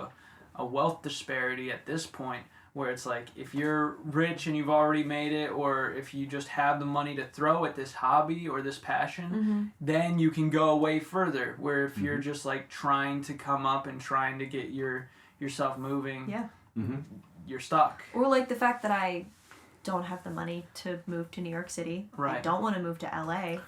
S5: a wealth disparity at this point, where it's like if you're rich and you've already made it, or if you just have the money to throw at this hobby or this passion, then you can go way further. Where if you're just like trying to come up and trying to get yourself moving,
S2: Yeah.
S5: you're stuck.
S2: Or like the fact that I don't have the money to move to New York City. I
S5: Right.
S2: don't want to move to LA.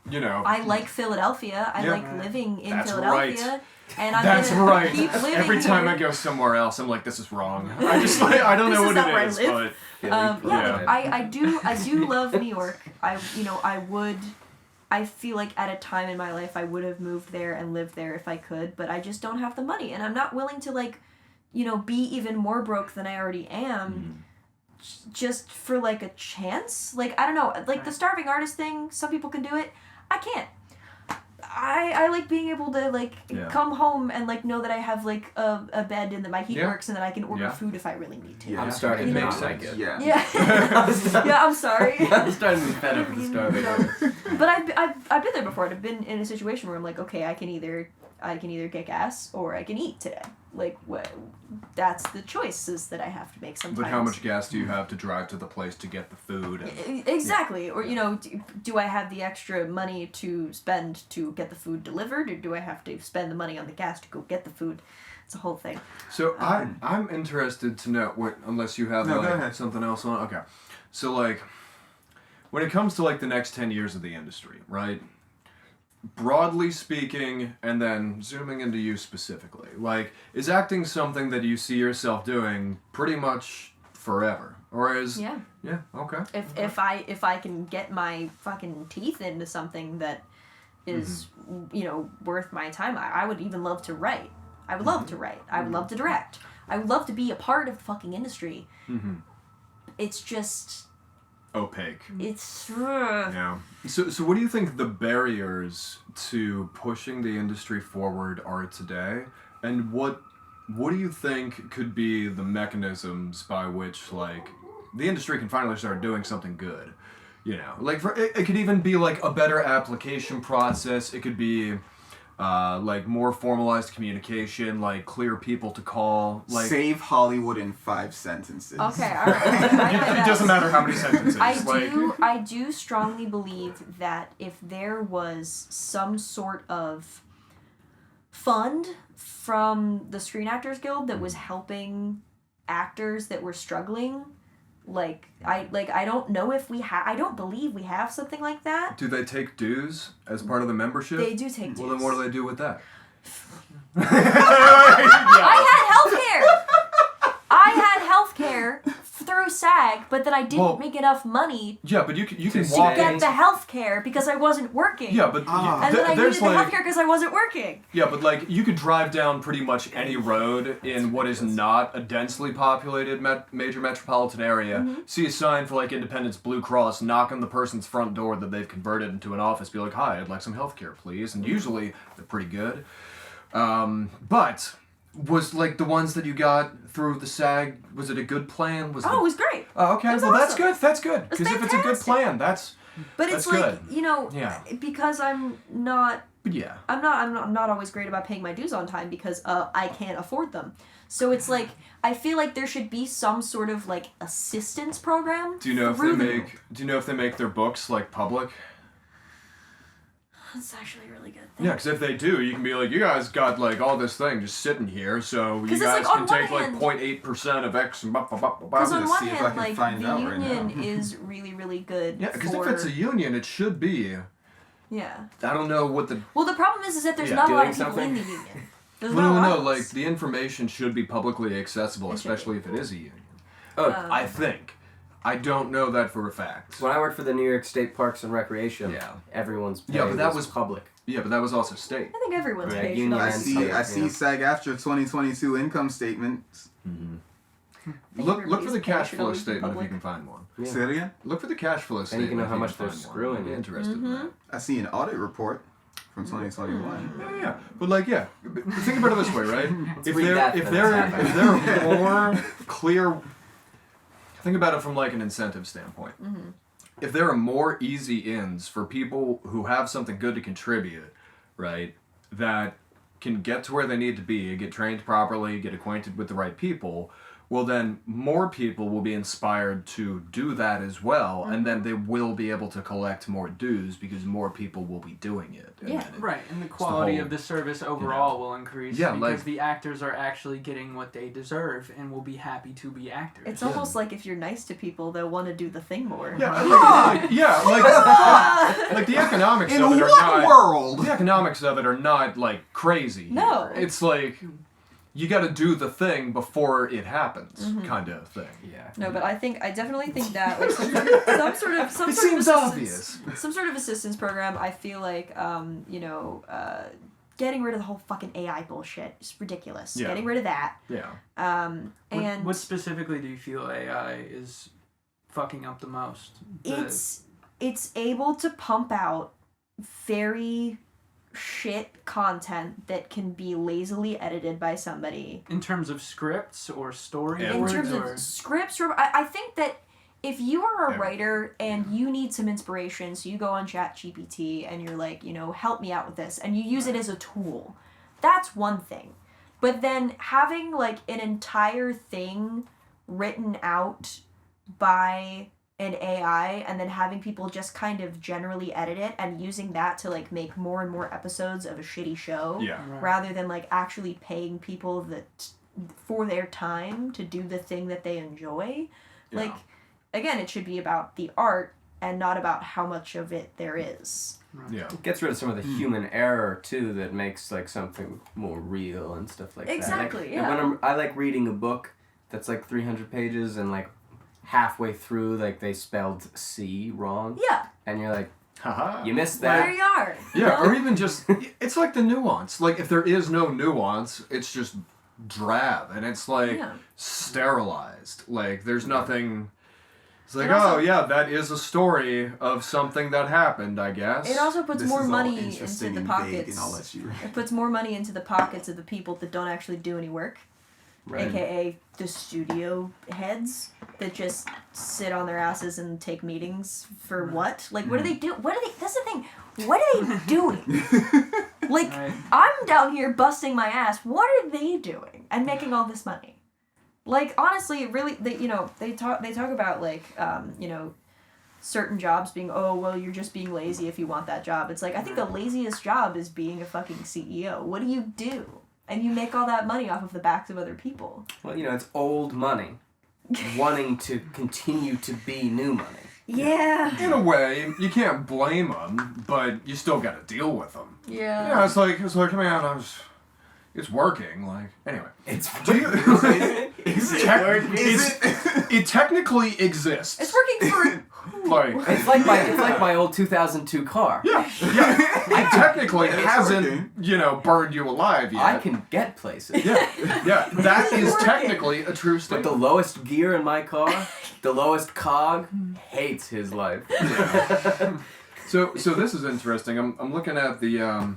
S4: You know.
S2: I like Philadelphia. I
S4: Yeah.
S2: like living in
S4: That's
S2: Philadelphia.
S4: right.
S2: And I'm
S4: That's
S2: gonna
S4: right.
S2: keep living
S4: Every time
S2: here.
S4: I go somewhere else, I'm like, this is wrong. I just like I don't
S2: This
S4: know
S2: is
S4: what
S2: not where I
S4: it is,
S2: live.
S4: but
S2: Yeah,
S4: Yeah.
S2: I do love New York. I feel like at a time in my life I would have moved there and lived there if I could, but I just don't have the money, and I'm not willing to be even more broke than I already am just for like a chance. Like, I don't know, like the starving artist thing, some people can do it. I can't. I like being able to like come home and like know that I have like a bed and that my heat works and that I can order food if I really need to.
S6: I'm starting to
S4: make
S6: like
S4: sense.
S6: it.
S2: Yeah. Yeah, I'm sorry.
S6: I'm starting to be fed up with the starving artist.
S2: But I've been there before. I've been in a situation where I'm like, okay, I can either get gas or I can eat today. Like, that's the choices that I have to make sometimes.
S4: But how much gas do you have to drive to the place to get the food? And,
S2: exactly. Or, you know, do I have the extra money to spend to get the food delivered, or do I have to spend the money on the gas to go get the food? It's a whole thing.
S4: So I'm interested to know what, unless you have
S3: go ahead.
S4: something else on. Okay. So like, when it comes to like the next 10 years of the industry, right? Broadly speaking, and then zooming into you specifically, like, is acting something that you see yourself doing pretty much forever, or is okay.
S2: If I can get my fucking teeth into something that is you know worth my time, I would even love to write. I would love to write. I would love to direct. I would love to be a part of the fucking industry. It's just
S4: opaque.
S2: It's
S4: yeah. So what do you think the barriers to pushing the industry forward are today, and what do you think could be the mechanisms by which like the industry can finally start doing something good? You know, like it could even be like a better application process. It could be like more formalized communication, like clear people to call. Like
S3: Save Hollywood in 5 sentences.
S2: okay. All right.
S4: it doesn't matter how many sentences.
S2: I do strongly believe that if there was some sort of fund from the Screen Actors Guild that was helping actors that were struggling, I don't know if I don't believe we have something like that.
S4: Do they take dues as part of the membership?
S2: They do take dues.
S4: Well, then what do they do with that?
S2: I had healthcare through SAG, but then I didn't make enough money
S4: Yeah, but you can
S2: to
S4: walk
S2: get the healthcare because I wasn't working.
S4: Yeah, but
S2: and then I needed the healthcare because I wasn't working.
S4: Yeah, but like you could drive down pretty much any road in what is not a densely populated major metropolitan area, see a sign for like Independence Blue Cross, knock on the person's front door that they've converted into an office, be like, "Hi, I'd like some healthcare, please." And usually they're pretty good. But was like the ones that you got through the SAG, was it a good plan?
S2: It was great.
S4: Oh, okay.
S2: Was
S4: Well, that's
S2: awesome.
S4: good. That's good. Because if it's a good plan, that's
S2: it's
S4: good.
S2: like, you know, because I'm not I'm not always great about paying my dues on time because I can't afford them. So it's like I feel like there should be some sort of like assistance program.
S4: Do you know if they make their books like public?
S2: That's actually a really good thing.
S4: Yeah, because if they do, you can be like, you guys got like all this thing just sitting here, so you guys
S2: like,
S4: can
S2: on
S4: take
S2: one
S4: like 0.8% of X and blah, blah, blah, blah, blah.
S2: Because on one
S3: see if I
S2: hand,
S3: can
S2: like
S3: find
S2: the
S3: out right
S2: union
S3: now.
S2: is really, really good.
S4: Yeah, because if it's a union, it should be.
S2: Yeah.
S4: I don't know what the.
S2: Well, the problem is that there's not a lot of people in the union. There's not a lot of us.
S4: Like the information should be publicly accessible, especially if it is a union. I think. I don't know that for a fact.
S6: When I worked for the New York State Parks and Recreation, everyone's pay
S4: but that was
S6: public.
S4: Yeah, but that was also state.
S2: I think everyone's
S6: Right,
S2: paid.
S6: union
S3: I
S6: and
S3: see SAG-AFTRA 2022 income statements.
S4: Look for the cash flow statement if you can find one.
S6: Yeah.
S3: Say that again?
S4: Look for the cash flow
S6: And
S4: statement.
S6: you can know
S4: if
S6: how much
S4: can
S6: they're
S4: find one.
S6: screwing
S4: I'd be
S6: you.
S4: interested in that.
S3: I see an audit report from 2021.
S4: Yeah, but like, think about it this way, right? if
S6: read that for
S4: there
S6: next
S4: are more clear, think about it from like an incentive standpoint. If there are more easy ins for people who have something good to contribute, right, that can get to where they need to be, get trained properly, get acquainted with the right people, well then more people will be inspired to do that as well, and then they will be able to collect more dues because more people will be doing it. And
S2: Yeah.
S4: then
S5: Right, and the quality
S4: whole-
S5: of the service overall will increase
S4: Yeah,
S5: because
S4: like-
S5: the actors are actually getting what they deserve and will be happy to be actors.
S2: It's almost like if you're nice to people, they'll want to do the thing more.
S4: like the economics
S3: In
S4: of it are
S3: what
S4: not.
S3: world?
S4: The economics of it are not like crazy.
S2: No.
S4: Here. It's like you got to do the thing before it happens, kind of thing.
S6: Yeah.
S2: No, but I definitely think that like some sort of
S4: It
S2: sort
S4: seems
S2: of
S4: obvious.
S2: some sort of assistance program. I feel like getting rid of the whole fucking AI bullshit. It's ridiculous.
S4: Yeah.
S2: Getting rid of that.
S4: Yeah.
S2: And
S5: what specifically do you feel AI is fucking up the most?
S2: It's able to pump out very shit content that can be lazily edited by somebody.
S5: In terms of scripts or story?
S2: In terms of scripts, I think that if you are a writer and you need some inspiration, so you go on ChatGPT and you're like, help me out with this, and you use it as a tool, that's one thing. But then having like an entire thing written out by an AI and then having people just kind of generally edit it and using that to like make more and more episodes of a shitty show rather than like actually paying people for their time to do the thing that they enjoy. Like, again, it should be about the art and not about how much of it there is.
S4: Yeah.
S6: It gets rid of some of the human error too that makes like something more real and stuff like that.
S2: Exactly,
S6: Like,
S2: yeah.
S6: I like reading a book that's like 300 pages and like halfway through like they spelled C wrong.
S2: Yeah.
S6: And you're like,
S4: Haha.
S6: you missed
S2: There
S6: that.
S2: you are.
S4: Yeah, or even just, it's like the nuance. Like, if there is no nuance, it's just drab, and it's, like, sterilized. Like, there's nothing... It's like, that is a story of something that happened, I guess.
S2: It also puts
S3: This
S2: more
S3: is all
S2: money into
S3: interesting
S2: the
S3: and
S2: pockets.
S3: vague, and I'll let you...
S2: It puts more money into the pockets of the people that don't actually do any work.
S6: Right.
S2: AKA the studio heads that just sit on their asses and take meetings for what? Like, what do they do? That's the thing. What are they doing? Like, I'm down here busting my ass. What are they doing? And making all this money? Like, honestly, really, they talk about, like, certain jobs being, you're just being lazy if you want that job. It's like, I think the laziest job is being a fucking CEO. What do you do? And you make all that money off of the backs of other people.
S6: Well, it's old money wanting to continue to be new money.
S2: Yeah.
S4: In a way, you can't blame them, but you still got to deal with them.
S2: Yeah.
S4: Yeah, it's like, man, it's working. Like, anyway. It technically exists.
S2: It's working for...
S4: Like,
S6: It's like my old 2002 car.
S4: yeah. It technically hasn't, burned you alive yet.
S6: I can get places.
S4: Yeah, that is technically a true
S6: But
S4: statement.
S6: the lowest gear in my car, the lowest cog, hates his life.
S4: So this is interesting. I'm looking at the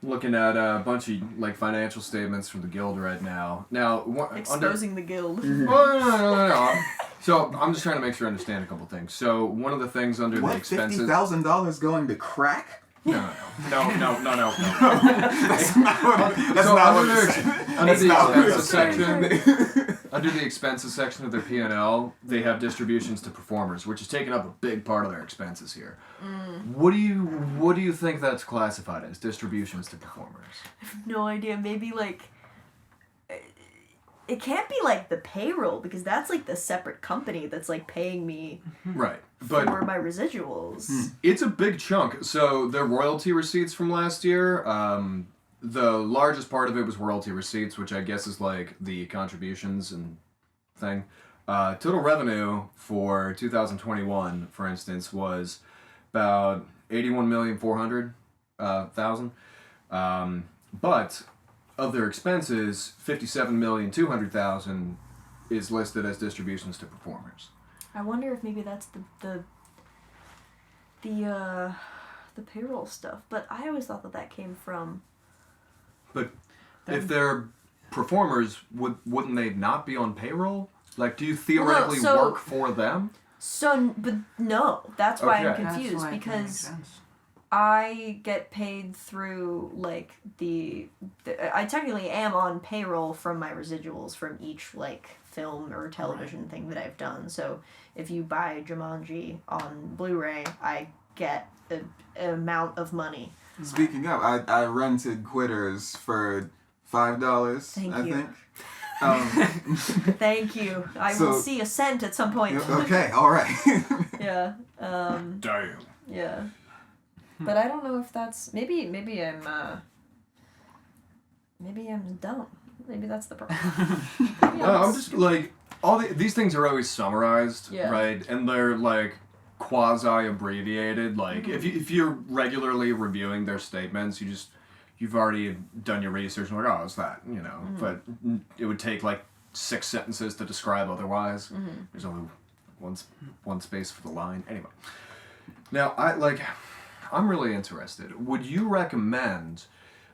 S4: looking at a bunch of like financial statements from the guild right now. Now,
S2: Exposing the guild.
S4: no. So I'm just trying to make sure I understand a couple things. So one of the things under the expenses.
S3: $50,000 going to crack?
S4: No.
S3: That's not what
S4: Under the expenses section of their P&L, they have distributions to performers, which is taking up a big part of their expenses here. What do you think that's classified as, distributions to performers?
S2: I have no idea. Maybe, like... It can't be, like, the payroll, because that's, like, the separate company that's, like, paying me
S4: Right. But
S2: for my residuals.
S4: it's a big chunk. So their royalty receipts from last year, the largest part of it was royalty receipts, which I guess is like the contributions and thing. Total revenue for 2021, for instance, was about 81,400,000. But of their expenses, 57,200,000 is listed as distributions to performers.
S2: I wonder if maybe that's the payroll stuff. But I always thought that came from...
S4: But if they're performers, wouldn't they not be on payroll? Like, do you theoretically work for them?
S2: But no, that's why I'm
S4: Okay.
S2: confused,
S5: That's why it
S2: because
S5: makes sense.
S2: I get paid through, like, I technically am on payroll from my residuals from each, like, film or television thing that I've done. So if you buy Jumanji on Blu-ray, I get an amount of money.
S3: Speaking of, I rented Quitters for $5,
S2: Thank
S3: I
S2: you.
S3: think.
S2: Thank you. I will see a cent at some point.
S3: Okay, all right.
S2: Yeah.
S4: Damn.
S2: Yeah. But I don't know if that's maybe I'm dumb. Maybe that's the problem.
S4: I'm just like these things are always summarized, right? And they're like quasi abbreviated. Like if you're regularly reviewing their statements, you you've already done your research and like, oh, it's that, you know. But it would take like 6 sentences to describe otherwise. There's only one space for the line. Anyway. Now, I'm really interested. Would you recommend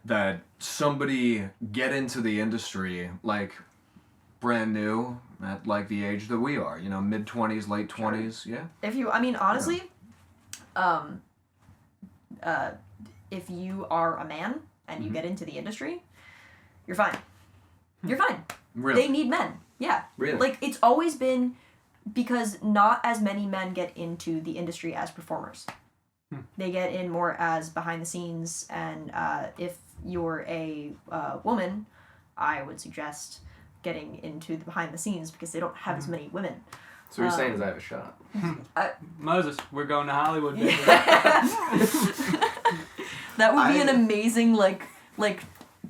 S4: that somebody get into the industry like brand new at like the age that we are, you know, mid-20s, late 20s? Yeah.
S2: Honestly, if you are a man and you get into the industry, you're fine. You're fine.
S4: Really?
S2: They need men. Yeah.
S6: Really?
S2: Like, it's always been because not as many men get into the industry as performers. They get in more as behind the scenes, and if you're a woman, I would suggest getting into the behind the scenes because they don't have as many women.
S6: So what you're saying is I have a shot.
S5: Moses, we're going to Hollywood. Baby.
S2: That would be an amazing like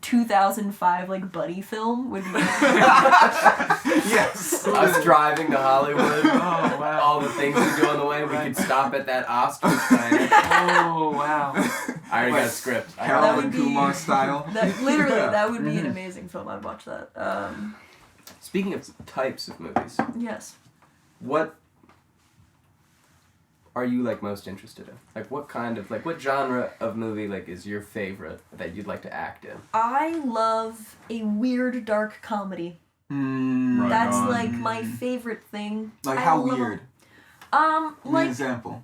S2: 2005 like buddy film would be.
S3: Yes.
S6: Us driving to Hollywood.
S5: Oh wow.
S6: All the things we do on the way. We could stop at that Oscar sign.
S5: Oh wow.
S6: I already got a script.
S3: Harold and Kumar style.
S2: That would be an amazing film. I'd watch that.
S6: Speaking of types of movies,
S2: Yes.
S6: what are you like most interested in? Like what genre of movie like is your favorite that you'd like to act in?
S2: I love a weird dark comedy.
S4: Right
S2: That's
S4: on.
S2: like my favorite thing.
S3: Like
S2: I
S3: how
S2: love-
S3: weird? Give me an
S2: Like
S3: example.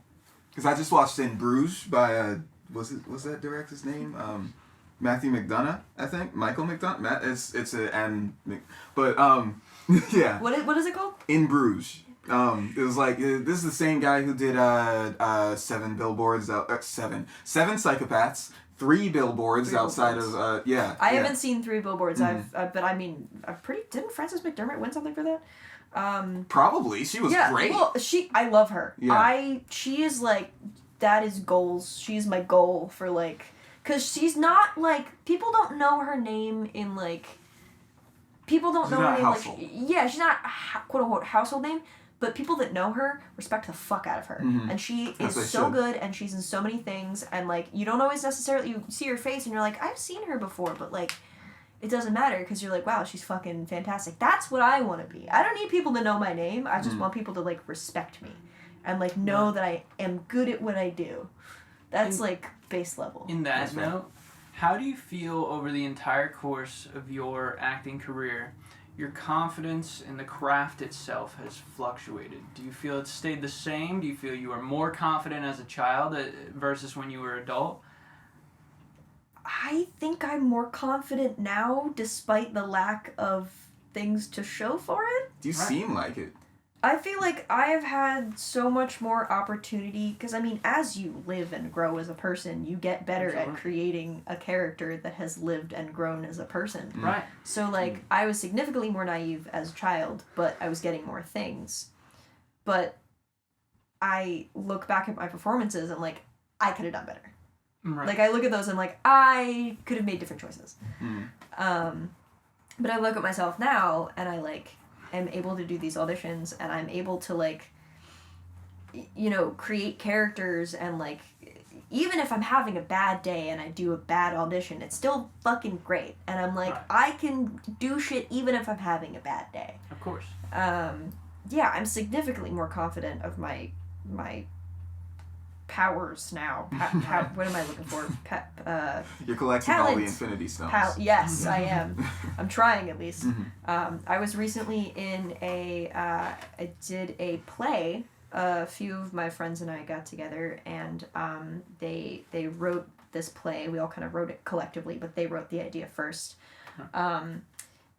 S3: Because I just watched In Bruges by was that director's name? Matthew McDonough, I think. Michael McDonough. It's a yeah.
S2: what is it called?
S3: In Bruges. It was like this is the same guy who did 7 billboards out 7 psychopaths, 3 billboards
S2: 3
S3: outside
S2: billboards.
S3: of yeah.
S2: I
S3: yeah.
S2: haven't seen 3 billboards. But I'm pretty. Didn't Frances McDermott win something for that?
S3: Probably she was great.
S2: Well, I love her.
S3: Yeah.
S2: She is like, that is goals. She's my goal for like, cause she's not like, people don't know her name in like, people don't
S3: She's
S2: know
S3: not
S2: her name
S3: household.
S2: like, yeah, she's not quote unquote household name, but people that know her respect the fuck out of her, and she
S3: As they
S2: is so
S3: should.
S2: good, and she's in so many things, and like, you don't always necessarily, you see her face and you're like, I've seen her before, but like, it doesn't matter because you're like, wow, she's fucking fantastic. That's what I want to be. I don't need people to know my name. I just want people to like respect me and like know that I am good at what I do. That's like base level.
S5: In that
S3: That's right.
S5: note, how do you feel over the entire course of your acting career? Your confidence in the craft itself has fluctuated. Do you feel it's stayed the same? Do you feel you are more confident as a child versus when you were an adult?
S2: I think I'm more confident now despite the lack of things to show for it.
S3: You seem like it.
S2: I feel like I have had so much more opportunity because, I mean, as you live and grow as a person, you get better at creating a character that has lived and grown as a person.
S5: Right.
S2: So, like, I was significantly more naive as a child, but I was getting more things. But I look back at my performances and, like, I could have done better.
S5: Right.
S2: Like, I look at those and, like, I could have made different choices. But I look at myself now and I, like, am able to do these auditions and I'm able to, like, you know, create characters and, like, even if I'm having a bad day and I do a bad audition, it's still fucking great. And I'm like,
S5: Right.
S2: I can do shit even if I'm having a bad day.
S5: Of course.
S2: Yeah, I'm significantly more confident of my powers now. What am I looking for?
S3: You're collecting all the
S2: Talent.
S3: Infinity Stones.
S2: Yes, I am. I'm trying at least. I was recently in I did a play. A few of my friends and I got together and they wrote this play. We all kind of wrote it collectively, but they wrote the idea first.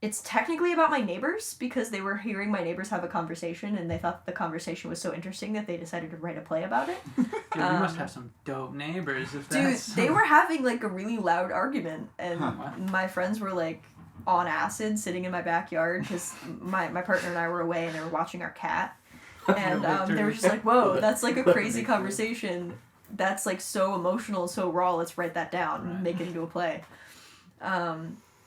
S2: It's technically about my neighbors because they were hearing my neighbors have a conversation and they thought the conversation was so interesting that they decided to write a play about it.
S5: Dude, you must have some dope neighbors if
S2: Dude,
S5: that's...
S2: they were having like a really loud argument and
S5: Huh.
S2: my friends were like on acid sitting in my backyard because my partner and I were away and they were watching our cat. And they were just like, whoa, that's like a crazy conversation. That's like so emotional, so raw. Let's write that down and make it into a play.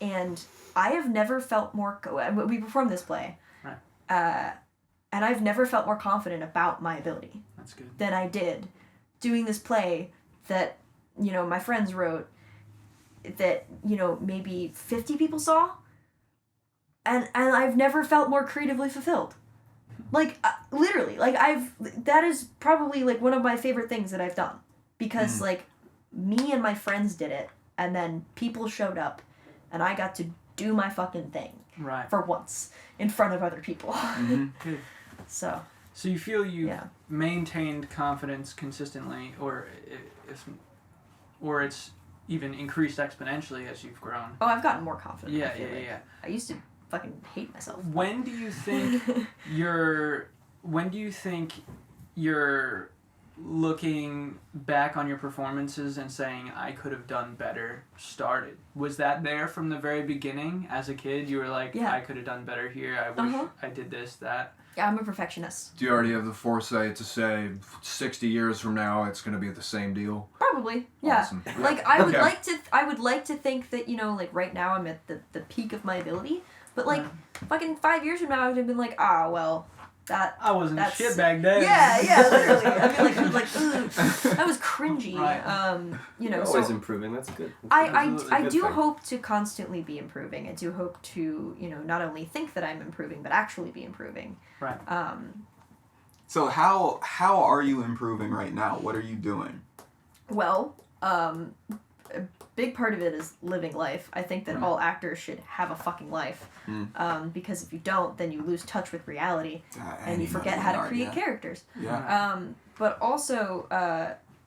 S2: And I have never felt more... we performed this play.
S5: Right.
S2: And I've never felt more confident about my ability
S5: That's good.
S2: than I did doing this play that, you know, my friends wrote. that, you know, maybe 50 people saw. And I've never felt more creatively fulfilled. Like, literally, like, that is probably, like, one of my favorite things that I've done. Because, like, me and my friends did it, and then people showed up, and I got to do my fucking thing.
S5: Right.
S2: For once, in front of other people.
S5: Good.
S2: So
S5: you feel you've maintained confidence consistently, or it's even increased exponentially as you've grown?
S2: Oh, I've gotten more confident.
S5: Yeah.
S2: I used to fucking hate myself.
S5: When do you think you're looking back on your performances and saying, I could have done better, started? Was that there from the very beginning? As a kid, you were like, I could have done better here. I wish I did this, that.
S2: Yeah, I'm a perfectionist.
S4: Do you already have the foresight to say 60 years from now it's going to be the same deal?
S2: Probably, yeah.
S4: Awesome.
S2: Like, I would like to think that, you know, like, right now I'm at the peak of my ability, but, like, fucking 5 years from now I would have been like, well,
S5: I wasn't shit back then.
S2: Yeah, literally. I mean, like, ugh, that was cringy.
S5: Right.
S2: You know,
S6: You're always improving. That's good.
S2: I do hope to constantly be improving. I do hope to, you know, not only think that I'm improving, but actually be improving.
S5: Right.
S3: So how are you improving right now? What are you doing?
S2: Well, a big part of it is living life. I think that all actors should have a fucking life. Because if you don't, then you lose touch with reality and you forget how to create characters.
S3: Yeah.
S2: But also,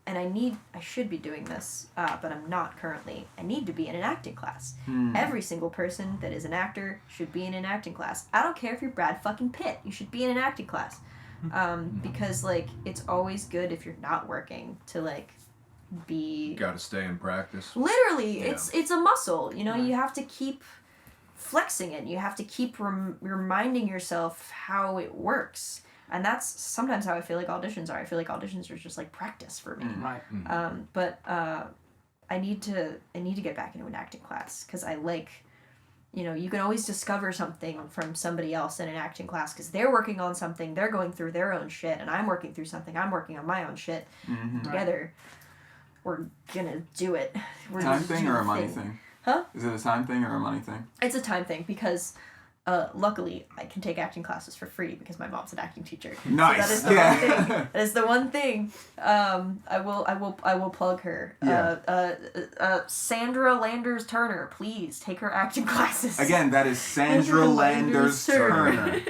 S2: and I should be doing this, but I'm not currently. I need to be in an acting class. Every single person that is an actor should be in an acting class. I don't care if you're Brad fucking Pitt. You should be in an acting class. Because, like, it's always good if you're not working to, like, be...
S4: Gotta stay in practice.
S2: Literally, it's a muscle. You know, you have to keep flexing it. You have to keep reminding yourself how it works. And that's sometimes how I feel like auditions are. I feel like auditions are just like practice for me.
S5: Right.
S2: But I need to get back into an acting class because I like, you know, you can always discover something from somebody else in an acting class because they're working on something, they're going through their own shit, and I'm working through something, I'm working on my own shit. Together, we're gonna do it. We're
S3: Time thing or a money thing?
S2: Huh?
S3: Is it a time thing or a money thing?
S2: It's a time thing because luckily I can take acting classes for free because my mom's an acting teacher.
S3: Nice.
S2: So that is the one thing. That is the one thing. I will plug her. Sandra Landers Turner, please take her acting classes.
S3: Again, that is Sandra Landers Turner.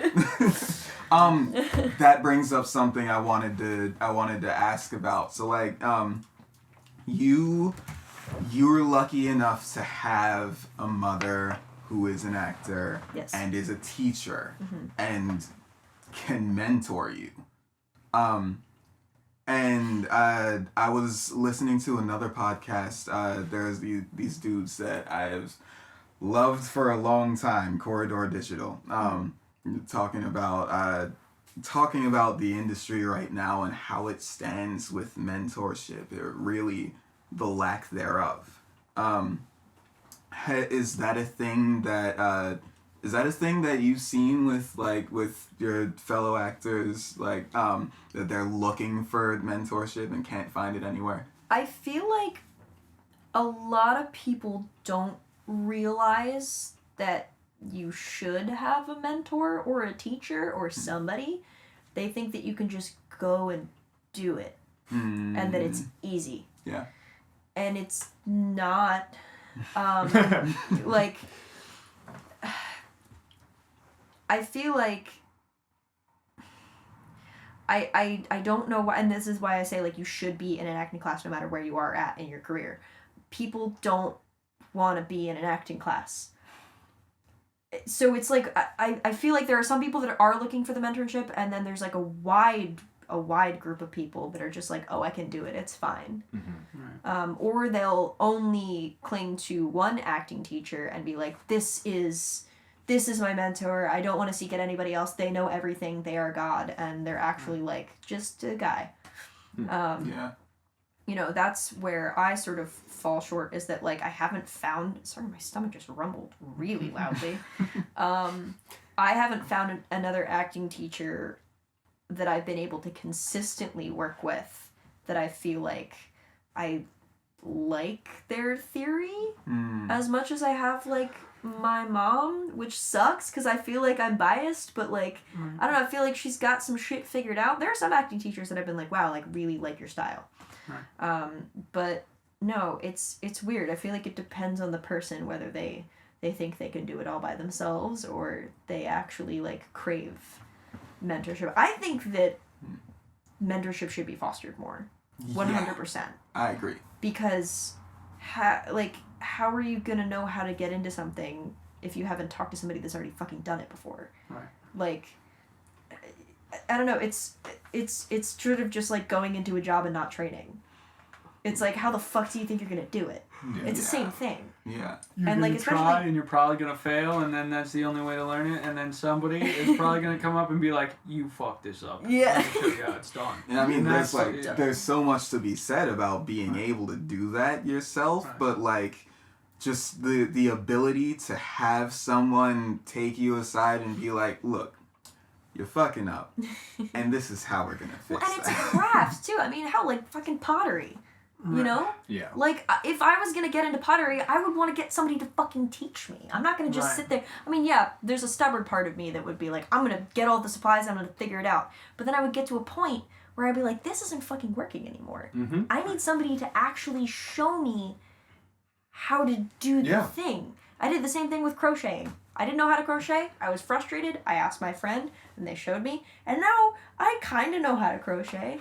S3: That brings up something I wanted to ask about. So like you were lucky enough to have a mother who is an actor and is a teacher and can mentor you. And I was listening to another podcast. There's these dudes that I've loved for a long time, Corridor Digital, talking about the industry right now and how it stands with mentorship, or really the lack thereof. Is that a thing that you've seen with your fellow actors, like that they're looking for mentorship and can't find it anywhere?
S2: I feel like a lot of people don't realize that you should have a mentor or a teacher or somebody. They think that you can just go and do it and that it's easy.
S3: Yeah.
S2: And it's not. Like, I feel like I don't know why, and this is why I say, like, you should be in an acting class no matter where you are at in your career. People don't want to be in an acting class. So it's like, I feel like there are some people that are looking for the mentorship, and then there's like a wide group of people that are just like, oh, I can do it, it's fine. Or they'll only cling to one acting teacher and be like, this is my mentor, I don't want to seek at anybody else, they know everything, they are God, and they're actually like just a guy. You know, that's where I sort of fall short, is that, like, I haven't found... Sorry, my stomach just rumbled really loudly. I haven't found another acting teacher that I've been able to consistently work with that I feel like I like their theory as much as I have, like, my mom, which sucks because I feel like I'm biased, but, like, I don't know, I feel like she's got some shit figured out. There are some acting teachers that I've been like, wow, like, really like your style.
S5: Right.
S2: But no, it's weird. I feel like it depends on the person whether they think they can do it all by themselves or they actually, like, crave mentorship. I think that mentorship should be fostered more. 100%.
S3: Yeah, I agree.
S2: Because, how are you gonna know how to get into something if you haven't talked to somebody that's already fucking done it before?
S5: Right.
S2: Like, I don't know. It's sort of just like going into a job and not training. It's like, how the fuck do you think you're gonna do it?
S3: Yeah.
S2: It's the same thing.
S3: Yeah.
S5: You're
S2: And,
S5: gonna
S2: like,
S5: try,
S2: especially-
S5: and you're probably gonna fail, and then that's the only way to learn it. And then somebody is probably gonna come up and be like, "You fucked this up."
S2: Yeah.
S5: I'm gonna show you how it's done.
S3: And I mean,
S5: And
S3: there's
S5: that's-
S3: like, there's so much to be said about being able to do that yourself,
S5: Right.
S3: but like, just the ability to have someone take you aside and be like, look, you're fucking up, and this is how we're gonna fix
S2: Well, and it's a
S3: that.
S2: craft too. I mean, hell, like fucking pottery. You know?
S4: Yeah.
S2: Like, if I was gonna get into pottery, I would want to get somebody to fucking teach me. I'm not gonna just
S5: Right.
S2: sit there. I mean, yeah, there's a stubborn part of me that would be like, I'm gonna get all the supplies, I'm gonna figure it out. But then I would get to a point where I'd be like, this isn't fucking working anymore.
S4: Mm-hmm.
S2: I need somebody to actually show me how to do the
S4: Yeah.
S2: thing. I did the same thing with crocheting. I didn't know how to crochet. I was frustrated. I asked my friend, and they showed me. And now I kind of know how to crochet.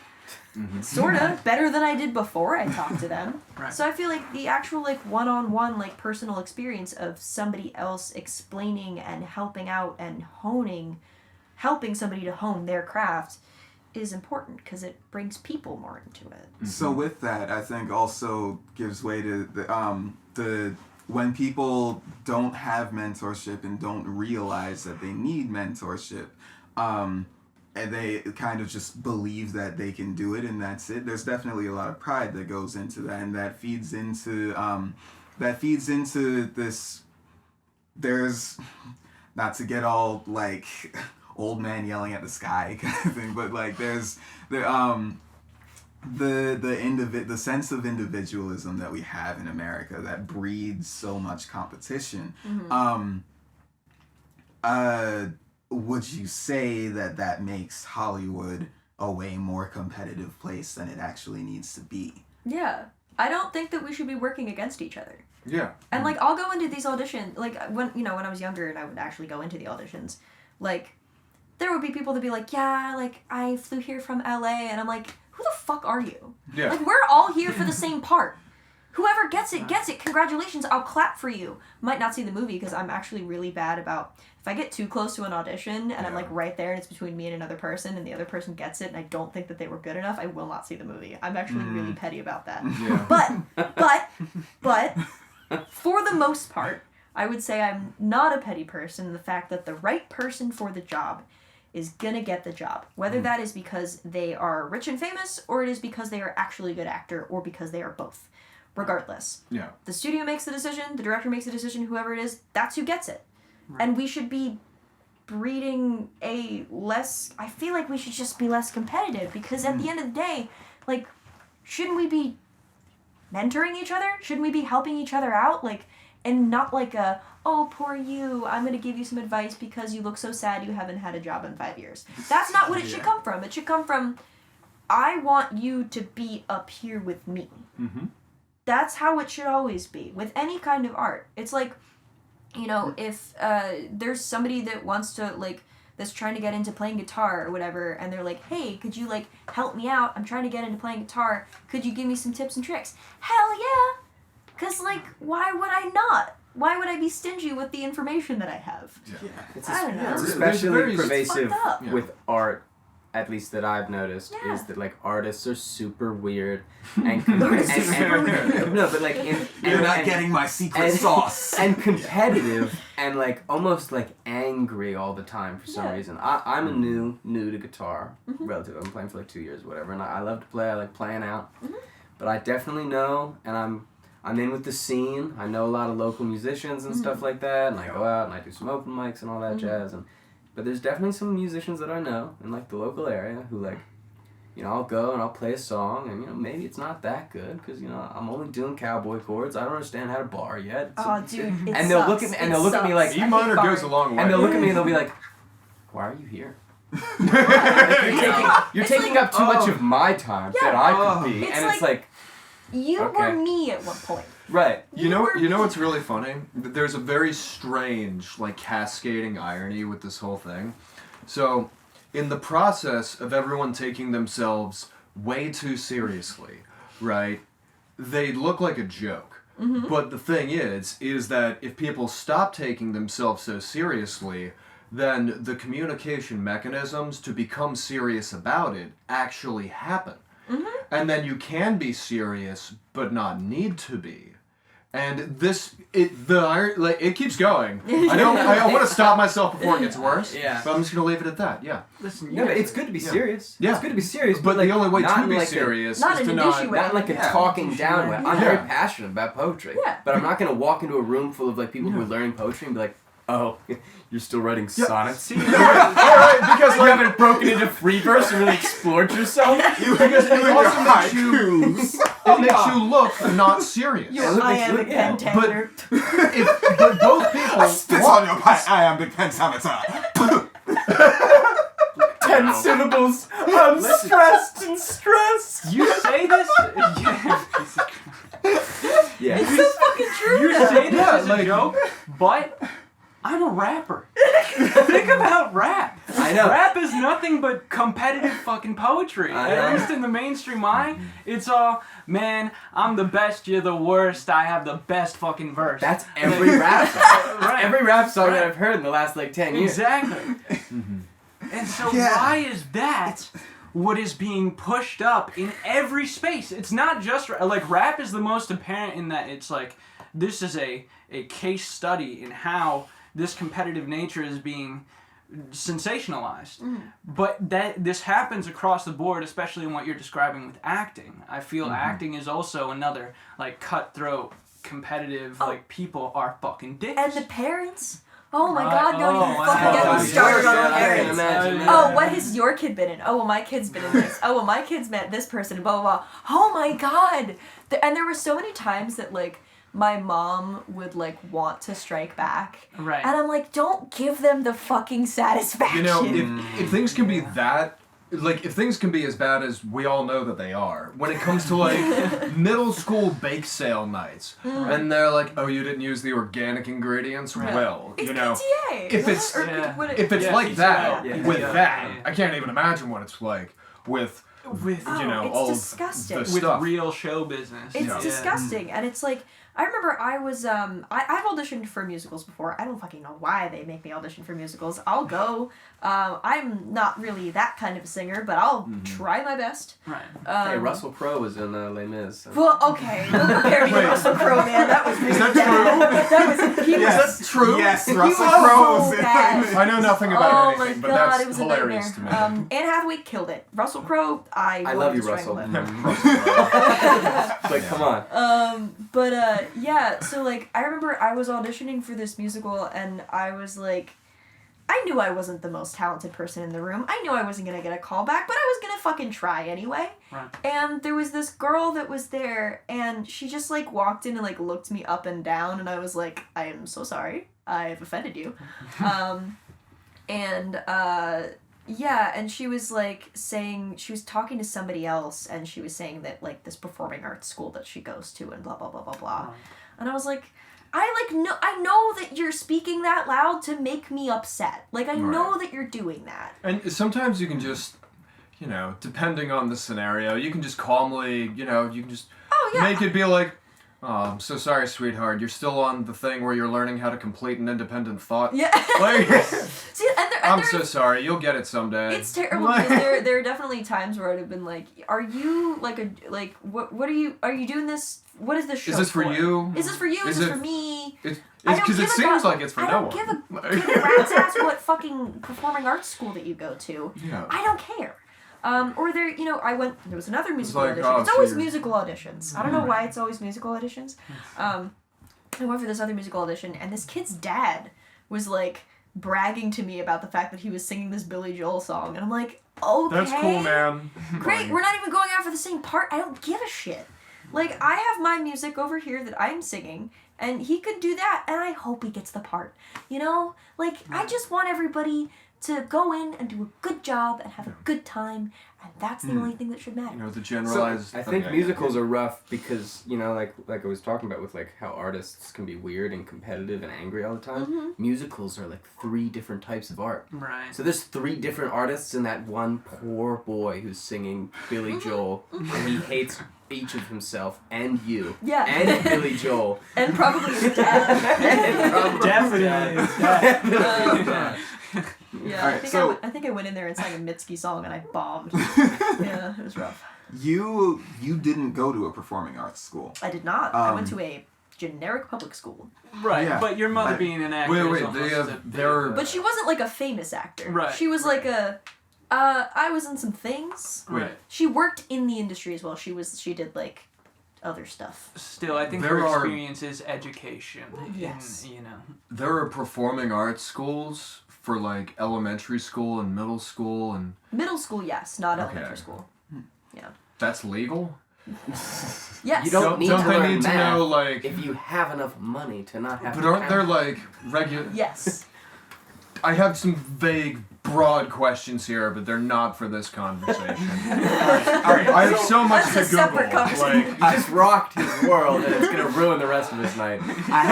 S4: Mm-hmm.
S2: Sort of. Better than I did before I talked to them.
S5: Right.
S2: So I feel like the actual, like, one-on-one, like, personal experience of somebody else explaining and helping out and helping somebody to hone their craft is important because it brings people more into it.
S3: So with that, I think also gives way to the when people don't have mentorship and don't realize that they need mentorship, and they kind of just believe that they can do it and that's it. There's definitely a lot of pride that goes into that, and that feeds into this. There's, not to get all like old man yelling at the sky kind of thing, but like there's the sense of individualism that we have in America that breeds so much competition. Would you say that makes Hollywood a way more competitive place than it actually needs to be?
S2: Yeah. I don't think that we should be working against each other.
S4: Yeah.
S2: And, like, I'll go into these auditions, like, when I was younger and I would actually go into the auditions, like, there would be people that be like, yeah, like, I flew here from LA, and I'm like, who the fuck are you?
S4: Yeah.
S2: Like, we're all here for the same part. Whoever gets it, gets it. Congratulations, I'll clap for you. Might not see the movie because I'm actually really bad about, if I get too close to an audition and I'm, like, right there and it's between me and another person and the other person gets it and I don't think that they were good enough, I will not see the movie. I'm actually really petty about that.
S4: Yeah.
S2: But, for the most part, I would say I'm not a petty person in the fact that the right person for the job is gonna get the job. Whether that is because they are rich and famous, or it is because they are actually a good actor, or because they are both. Regardless.
S4: Yeah.
S2: The studio makes the decision, the director makes the decision, whoever it is, that's who gets it. Right. And we should be breeding I feel like we should just be less competitive, because at the end of the day, like, shouldn't we be mentoring each other? Shouldn't we be helping each other out? Like, and not like oh, poor you, I'm going to give you some advice because you look so sad you haven't had a job in 5 years. That's not what it should come from. It should come from, I want you to be up here with me.
S4: Mm-hmm.
S2: That's how it should always be with any kind of art. It's like, you know, if there's somebody that wants to, like, that's trying to get into playing guitar or whatever, and they're like, hey, could you, like, help me out? I'm trying to get into playing guitar. Could you give me some tips and tricks? Hell yeah! Because, like, why would I not? Why would I be stingy with the information that I have?
S3: Yeah.
S2: I don't know.
S6: It's
S4: There's
S6: especially
S4: very-
S6: pervasive
S2: It's fucked up.
S6: with art, at least that I've noticed,
S2: Yeah.
S6: is that, like, artists are super weird and,
S2: Super weird.
S6: no, but like
S3: You're not getting my secret sauce.
S6: and competitive and like almost like angry all the time for some
S2: Yeah.
S6: reason. I'm a new to guitar, relatively. I've been playing for like 2 years, or whatever, and I love to play. I like playing out, but I definitely know, and I'm in with the scene. I know a lot of local musicians and stuff like that, and I go out and I do some open mics and all that jazz. But there's definitely some musicians that I know in like the local area who like, I'll go and I'll play a song, and maybe it's not that good because I'm only doing cowboy chords. I don't understand how to bar yet.
S2: Oh, dude, it
S6: and they'll
S2: sucks.
S6: look at me and they'll look at me like
S4: E minor goes a long way.
S6: and they'll look at me and they'll be like, "Why are you here? You're taking up too much of my time that I could be."
S2: It's
S6: And it's like
S2: you
S6: okay.
S2: were me at one point.
S6: right.
S4: You know what's really funny? There's a very strange, like, cascading irony with this whole thing. So, in the process of everyone taking themselves way too seriously, right, they look like a joke.
S2: Mm-hmm.
S4: But the thing is that if people stop taking themselves so seriously, then the communication mechanisms to become serious about it actually happen.
S2: Mm-hmm.
S4: And then you can be serious, but not need to be. And it keeps going. I want to stop myself before it gets worse.
S6: Yeah.
S4: But I'm just gonna leave it at that. Yeah.
S5: Listen,
S6: No, but it's good to be serious.
S4: Yeah.
S6: It's good to be serious,
S4: But
S6: like,
S4: the only way
S6: not
S4: to
S6: in
S4: be
S6: like
S4: serious
S2: not
S4: is
S2: in
S4: to
S2: a
S4: not.
S2: douchey way.
S6: not in like a
S2: Yeah.
S6: talking down way. I'm
S4: Yeah.
S6: very passionate about poetry.
S2: Yeah.
S6: But I'm not gonna walk into a room full of like people who are learning poetry and be like, "Oh, you're still writing sonnets?
S4: All right, because
S6: You haven't broken into free verse and really explored yourself?"
S4: because it also makes you look not serious.
S2: I am a pentameter.
S4: But both people.
S3: Spit on your pie. I am the pentameter.
S6: 10 syllables. I'm stressed and stressed.
S5: You say this?
S6: Yeah.
S2: It's so fucking true.
S5: You
S2: though.
S5: say this
S4: Yeah,
S5: as
S4: like-
S5: a joke, but I'm a rapper. Think about rap.
S6: I know.
S5: Rap is nothing but competitive fucking poetry.
S6: I know.
S5: At least in the mainstream eye, it's all, man, I'm the best, you're the worst, I have the best fucking verse.
S6: That's every rap song.
S5: Right.
S6: Every rap song that
S5: Right.
S6: I've heard in the last like 10 years.
S5: Exactly. And so why is that what is being pushed up in every space? It's not just, like, rap is the most apparent in that it's like, this is a case study in how this competitive nature is being sensationalized. But this happens across the board, especially in what you're describing with acting. I feel acting is also another, like, cutthroat, competitive, like, people are fucking dicks.
S2: And the parents. Oh my
S5: Right.
S2: god, don't
S5: Oh,
S2: even
S5: wow.
S2: fucking get
S5: Oh,
S2: me started
S6: yeah,
S2: on the
S6: I can
S2: parents.
S6: imagine that.
S2: Oh, what has your kid been in? Oh, well, my kid's been in this. Oh, well, my kid's met this person, blah, blah, blah. Oh my god. And there were so many times that, like, my mom would, like, want to strike back.
S5: Right.
S2: And I'm like, don't give them the fucking satisfaction.
S4: You know, if things can be that, like, if things can be as bad as we all know that they are, when it comes to, like, middle school bake sale nights, and they're like, oh, you didn't use the organic ingredients?
S2: Right.
S4: Well,
S2: It's
S4: you know,
S2: PTA.
S4: if it's-
S2: Or
S5: Yeah.
S2: what it-
S4: if it's
S5: Yeah,
S4: like that,
S6: yeah,
S4: with
S5: yeah,
S4: that,
S5: yeah.
S4: I can't even imagine what it's like with,
S5: with
S2: Oh,
S4: you know,
S2: it's
S4: all
S2: disgusting.
S4: of the
S5: with
S4: stuff.
S5: real show business.
S2: It's
S4: Yeah.
S2: disgusting, and it's like I remember I was I've auditioned for musicals before. I don't fucking know why they make me audition for musicals. I'll go. I'm not really that kind of a singer, but I'll try my best.
S5: Right.
S6: Hey, Russell Crowe was in Les Mis. So.
S2: Well, okay, don't compare me to Russell Crowe, man. That was really
S4: that
S2: bad. That was he was.
S3: Yes.
S4: Is that true?
S3: Yes,
S2: He
S3: Russell
S2: was
S3: Crowe
S2: so
S3: was in
S2: bad.
S4: I know nothing about
S2: Oh my
S4: anything, but
S2: god,
S4: that's
S2: it was a
S4: hilarious to
S2: nightmare.
S4: me.
S2: Anne Hathaway killed it. Russell Crowe, I
S6: I
S2: wanted
S6: love you,
S2: to strangle
S6: Russell.
S2: him.
S6: Like, come on.
S2: But yeah, so like I remember I was auditioning for this musical and I was like, I knew I wasn't the most talented person in the room. I knew I wasn't gonna get a call back, but I was gonna fucking try anyway.
S5: Right.
S2: And there was this girl that was there and she just like walked in and like looked me up and down and I was like, I am so sorry. I've offended you. Yeah, and she was like saying, she was talking to somebody else and she was saying that like this performing arts school that she goes to and blah blah blah blah blah.
S5: Right.
S2: And I was like, I know that you're speaking that loud to make me upset. Like I know that you're doing that.
S4: And sometimes you can just, you know, depending on the scenario, you can just calmly, you know, you can just make it be like, oh, I'm so sorry, sweetheart. You're still on the thing where you're learning how to complete an independent thought.
S2: Yeah.
S4: Like,
S2: See,
S4: I'm so sorry. You'll get it someday.
S2: It's terrible because there are definitely times where I'd have been like, are you what are you doing this? What is this show
S4: Is this for you?
S2: Is this for you? Is this for me?
S4: Because it seems like it's for no one.
S2: I don't give a rat's ass what fucking performing arts school that you go to.
S4: Yeah.
S2: I don't care. Or there was another musical
S4: like,
S2: audition.
S4: oh,
S2: It's
S4: so
S2: always
S4: you're-
S2: musical auditions. I don't know why it's always musical auditions. I went for this other musical audition, and this kid's dad was like bragging to me about the fact that he was singing this Billy Joel song, and I'm like, okay,
S4: That's cool, man.
S2: great. We're not even going out for the same part. I don't give a shit. Like, I have my music over here that I'm singing, and he could do that, and I hope he gets the part. You know? Like, I just want everybody to go in and do a good job and have a good time, and that's the only thing that should matter.
S4: You know, the generalized...
S6: So, I think musicals are rough because, you know, like I was talking about with, like, how artists can be weird and competitive and angry all the time. Musicals are, like, 3 different types of art.
S5: Right.
S6: So there's 3 different artists and that one poor boy who's singing Billy Joel, and he hates each of himself and you.
S2: Yeah.
S6: And Billy Joel.
S2: And probably his dad.
S5: Definitely.
S2: Yeah,
S3: All right,
S2: I think I went in there and sang a Mitski song and I bombed. Yeah, it was rough.
S3: You didn't go to a performing arts school.
S2: I did not. I went to a generic public school.
S5: Right,
S3: Yeah.
S5: but your mother
S3: But-
S5: being an actor
S4: Wait,
S5: is almost
S4: they're...
S2: But she wasn't like a famous actor.
S5: Right.
S2: She was like I was in some things.
S5: Right.
S2: She worked in the industry as well. She did like other stuff.
S5: Still, I think
S4: There
S5: her
S4: are-
S5: experience is education.
S2: Yes.
S5: And, you know.
S4: There are performing arts schools for, like, elementary school and middle school, and
S2: Middle school, yes, not
S4: Okay.
S2: elementary school. Yeah.
S4: that's legal?
S2: Yes.
S6: You don't need
S4: don't
S6: to
S4: they
S6: learn
S4: need to
S6: math
S4: know, like...
S6: if you have enough money to not have
S4: But
S6: to
S4: aren't
S6: count.
S4: there, like, regular...
S2: Yes.
S4: I have some vague, broad questions here, but they're not for this conversation.
S3: Alright,
S4: I have so much
S2: That's
S4: to
S2: a separate
S4: Google.
S2: conversation.
S4: Like,
S6: You just rocked his world, and it's gonna ruin the rest of his night.
S3: I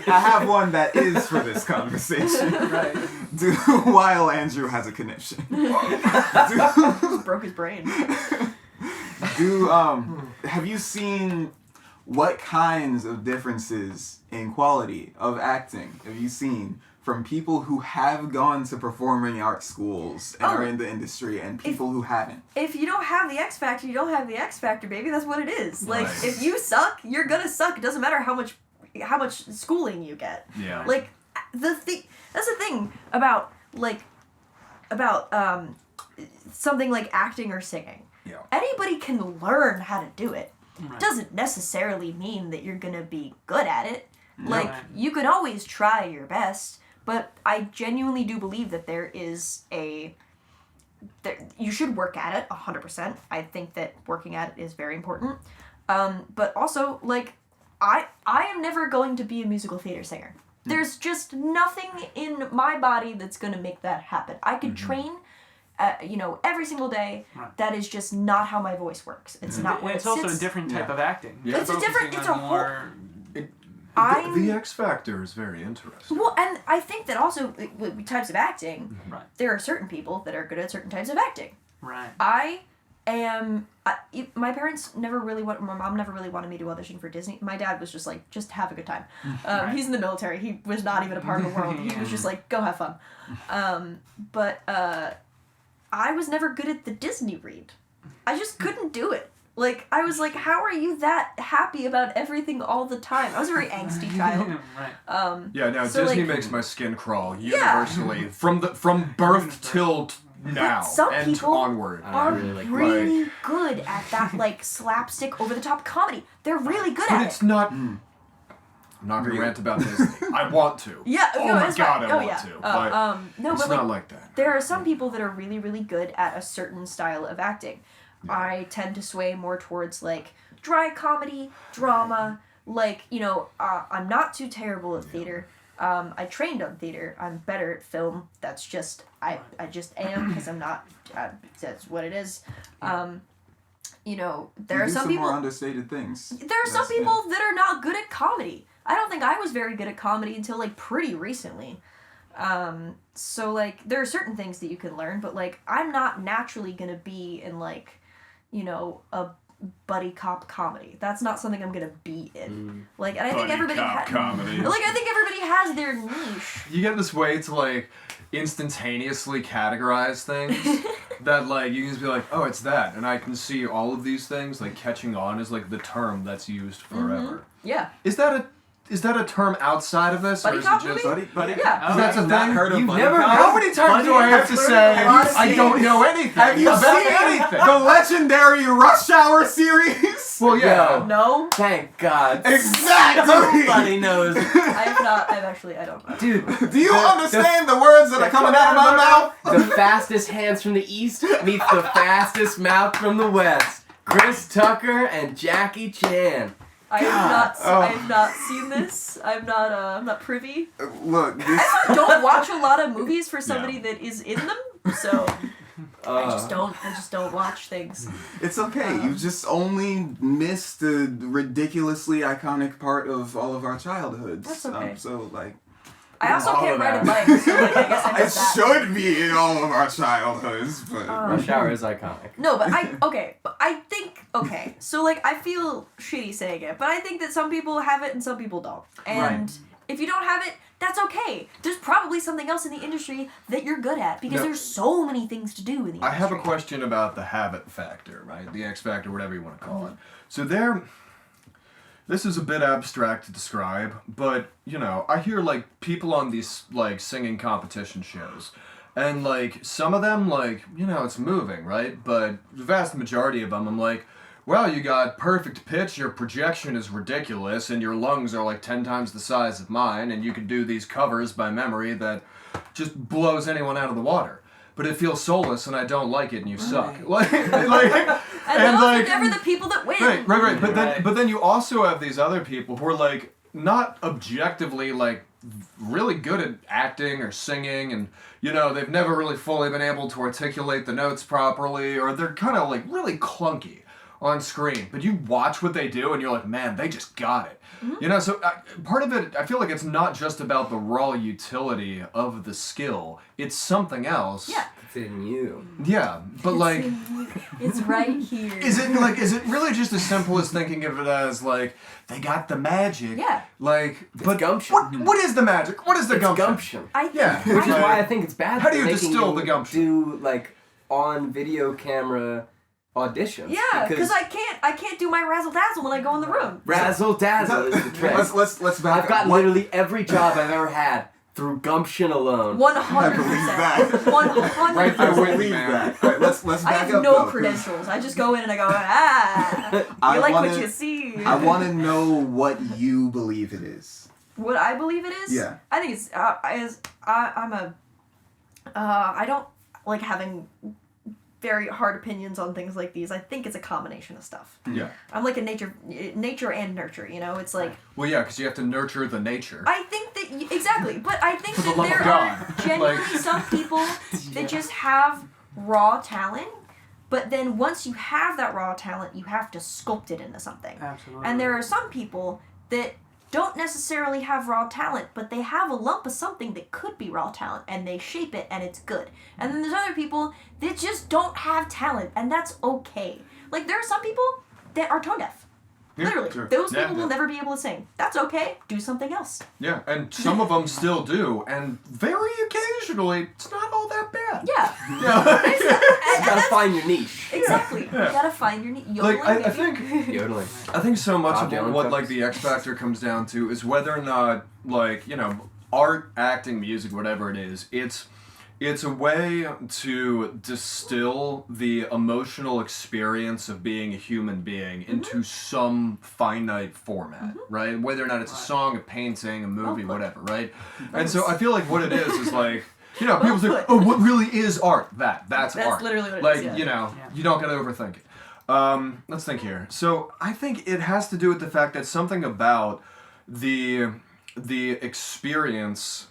S3: have one that is for this conversation.
S5: Right.
S3: While Andrew has a connection.
S2: Just broke his brain.
S3: Have you seen what kinds of differences in quality of acting have you seen from people who have gone to performing arts schools and are in the industry and people who haven't?
S2: If you don't have the X Factor, you don't have the X Factor, baby. That's what it is. Like,
S4: Right.
S2: if you suck, you're gonna suck. It doesn't matter how much schooling you get.
S4: yeah.
S2: Like, that's the thing about something like acting or singing.
S4: Yeah.
S2: Anybody can learn how to do it.
S5: Right.
S2: Doesn't necessarily mean that you're gonna be good at it. Like,
S5: Right.
S2: you can always try your best, but I genuinely do believe that you should work at it 100%. I think that working at it is very important. But also, like, I am never going to be a musical theater singer. There's just nothing in my body that's going to make that happen. I could train, every single day.
S5: Right.
S2: That is just not how my voice works. It's not where
S5: It's
S2: it
S5: also a
S2: sits.
S5: different type
S3: Yeah.
S5: of acting.
S4: Yeah.
S2: It's a different-
S5: Focusing
S2: it's
S5: on
S2: a whole-
S5: more...
S4: The X Factor is very interesting.
S2: Well, and I think that also, with types of acting,
S5: Right.
S2: there are certain people that are good at certain types of acting.
S5: Right.
S2: My parents never really my mom never really wanted me to audition for Disney. My dad was just like, just have a good time.
S5: Right.
S2: He's in the military. He was not even a part of the world. He was just like, go have fun. But I was never good at the Disney read. I just couldn't do it. Like, I was like, how are you that happy about everything all the time? I was a very angsty child.
S5: Right.
S4: Yeah, no,
S2: So,
S4: Disney
S2: like-
S4: makes my skin crawl universely from birth till now
S2: some
S4: and
S2: people
S4: onward.
S6: I
S2: Are
S6: really like
S2: really good at that, like, slapstick, over-the-top comedy. They're really good
S4: But
S2: at
S4: it's
S2: it.
S4: not. I'm not gonna rant about Disney. I want to.
S2: Yeah,
S4: Oh
S2: no,
S4: my
S2: it's
S4: god,
S2: fine.
S4: I
S2: Oh,
S4: want
S2: yeah.
S4: to. But
S2: No,
S4: it's
S2: but
S4: not
S2: like,
S4: like that.
S2: there are some people that are really, really good at a certain style of acting. I tend to sway more towards, like, dry comedy, drama, like, I'm not too terrible at theater. I trained on theater. I'm better at film. That's just, I just am, because I'm not, that's what it is. There are some people...
S3: more understated things.
S2: There are some people that are not good at comedy. I don't think I was very good at comedy until, like, pretty recently. So, like, there are certain things that you can learn, but, like, I'm not naturally gonna be in, like, a buddy cop comedy. That's not something I'm gonna be in. Like, and I think everybody
S4: comedy.
S2: like, I think everybody has their niche.
S4: You get this way to like instantaneously categorize things that like you can just be like, oh, it's that, and I can see all of these things like catching on as like the term that's used forever.
S2: Yeah.
S4: Is that is that a term outside of this,
S2: Buddy
S4: or is
S2: cop
S4: it just
S2: movie?
S3: Buddy.
S2: Yeah.
S4: That's a
S3: I've not
S4: thing?
S3: heard of
S6: You've
S3: buddy
S6: never
S3: cop.
S4: How many times do I have to say I don't know anything
S3: Have you
S4: about
S3: seen
S4: anything?
S3: the legendary Rush Hour series?
S4: Well, yeah.
S6: Yo.
S2: No,
S6: Thank God.
S3: Exactly.
S6: Nobody knows.
S2: I don't know.
S6: Dude,
S3: Do you understand the words that are coming out of my mouth?
S6: the fastest hands from the east meets the fastest mouth from the west. Chris Tucker and Jackie Chan.
S2: I have not seen this. I'm not privy.
S3: Look, this.
S2: I also don't watch a lot of movies for somebody that is in them, so I just don't watch things.
S3: It's okay. You just only missed the ridiculously iconic part of all of our childhoods.
S2: That's okay.
S3: So like,
S2: I also
S6: All
S2: can't
S6: of
S2: ride a
S6: that.
S2: bike, so like I guess I
S3: it
S2: missed that.
S3: should be in all of our childhoods, but
S6: Rush Hour is iconic.
S2: No, but I think so like I feel shitty saying it, but I think that some people have it and some people don't. And if you don't have it, that's okay. There's probably something else in the industry that you're good at because
S4: No.
S2: there's so many things to do in the industry.
S4: I have a question about the habit factor, right? The X factor, whatever you want to call it. So this is a bit abstract to describe, but, you know, I hear, like, people on these, like, singing competition shows. And, like, some of them, like, you know, it's moving, right? But the vast majority of them, I'm like, well, you got perfect pitch, your projection is ridiculous, and your lungs are, like, 10 times the size of mine, and you can do these covers by memory that just blows anyone out of the water. But it feels soulless, and I don't like it, and you suck. Like,
S2: and those are never the people that win.
S4: Right. But then you also have these other people who are like not objectively like really good at acting or singing, and you know they've never really fully been able to articulate the notes properly, or they're kind of like really clunky on screen. But you watch what they do, and you're like, man, they just got it. You know, so part of it, I feel like it's not just about the raw utility of the skill. It's something else.
S2: Yeah.
S6: It's in you.
S4: Yeah, but like,
S2: It's right here.
S4: is it really just as simple as thinking of it as like they got the magic?
S2: Yeah.
S4: Like, but
S6: gumption.
S4: what is the magic? What is the
S6: It's
S4: gumption?
S6: gumption.
S2: I think
S4: Yeah.
S6: Which is
S4: Right.
S6: why I think it's bad.
S4: How do
S6: for
S4: you
S6: making
S4: distill
S6: you
S4: the gumption?
S6: Do like on video camera auditions.
S2: Yeah, because I can't do my razzle dazzle when I go in the room.
S6: Razzle dazzle is the trick.
S3: let's back
S6: I've
S3: up.
S6: gotten literally every job I've ever had through gumption alone.
S2: 100%.
S3: that.
S2: 100%.
S4: Right
S3: I
S4: there with
S3: believe
S4: you, man.
S3: that. Right, let's
S2: I
S3: back
S2: have
S3: up.
S2: no
S3: though, 'cause
S2: credentials. I just go in and I go, you
S3: I
S2: like
S3: wanna-
S2: what you see.
S3: I want to know what you believe it is.
S2: What I believe it is?
S3: Yeah.
S2: I think it's, I don't like having very hard opinions on things like these. I think it's a combination of stuff.
S4: Yeah.
S2: I'm like a nature and nurture, you know? It's like,
S4: Well, yeah, because you have to nurture the nature.
S2: I think that, exactly, but I think
S4: For the
S2: that
S4: love of
S2: there
S4: God.
S2: are genuinely
S4: Like-
S2: some people that just have raw talent, but then once you have that raw talent, you have to sculpt it into something.
S5: Absolutely.
S2: And there are some people that don't necessarily have raw talent, but they have a lump of something that could be raw talent, and they shape it, and it's good. And then there's other people that just don't have talent, and that's okay. Like, there are some people that are tone deaf.
S4: Yeah,
S2: Literally.
S3: sure.
S2: Those
S4: Yeah,
S2: people will
S4: yeah.
S2: never be able to sing. That's okay. Do something else.
S4: Yeah, and some of them still do, and very occasionally, it's not all that bad.
S2: Yeah.
S4: Yeah.
S6: You gotta find your niche.
S2: Exactly.
S4: Yeah.
S2: You gotta find your niche.
S4: Like, I think
S6: Yodeling.
S4: I think so much
S6: Bob
S4: of
S6: Dylan
S4: what
S6: covers.
S4: like the X Factor comes down to is whether or not like, you know, art, acting, music, whatever it is, it's a way to distill the emotional experience of being a human being into some finite format, right? Whether or not it's a song, a painting, a movie, whatever, right? And so I feel like what it is like, you know, people say,
S2: put.
S4: oh, what really is art? That's art.
S2: literally what it
S4: like,
S2: is, yeah.
S4: you know,
S5: Yeah.
S4: you don't gotta overthink it. Let's think here. So I think it has to do with the fact that something about the experience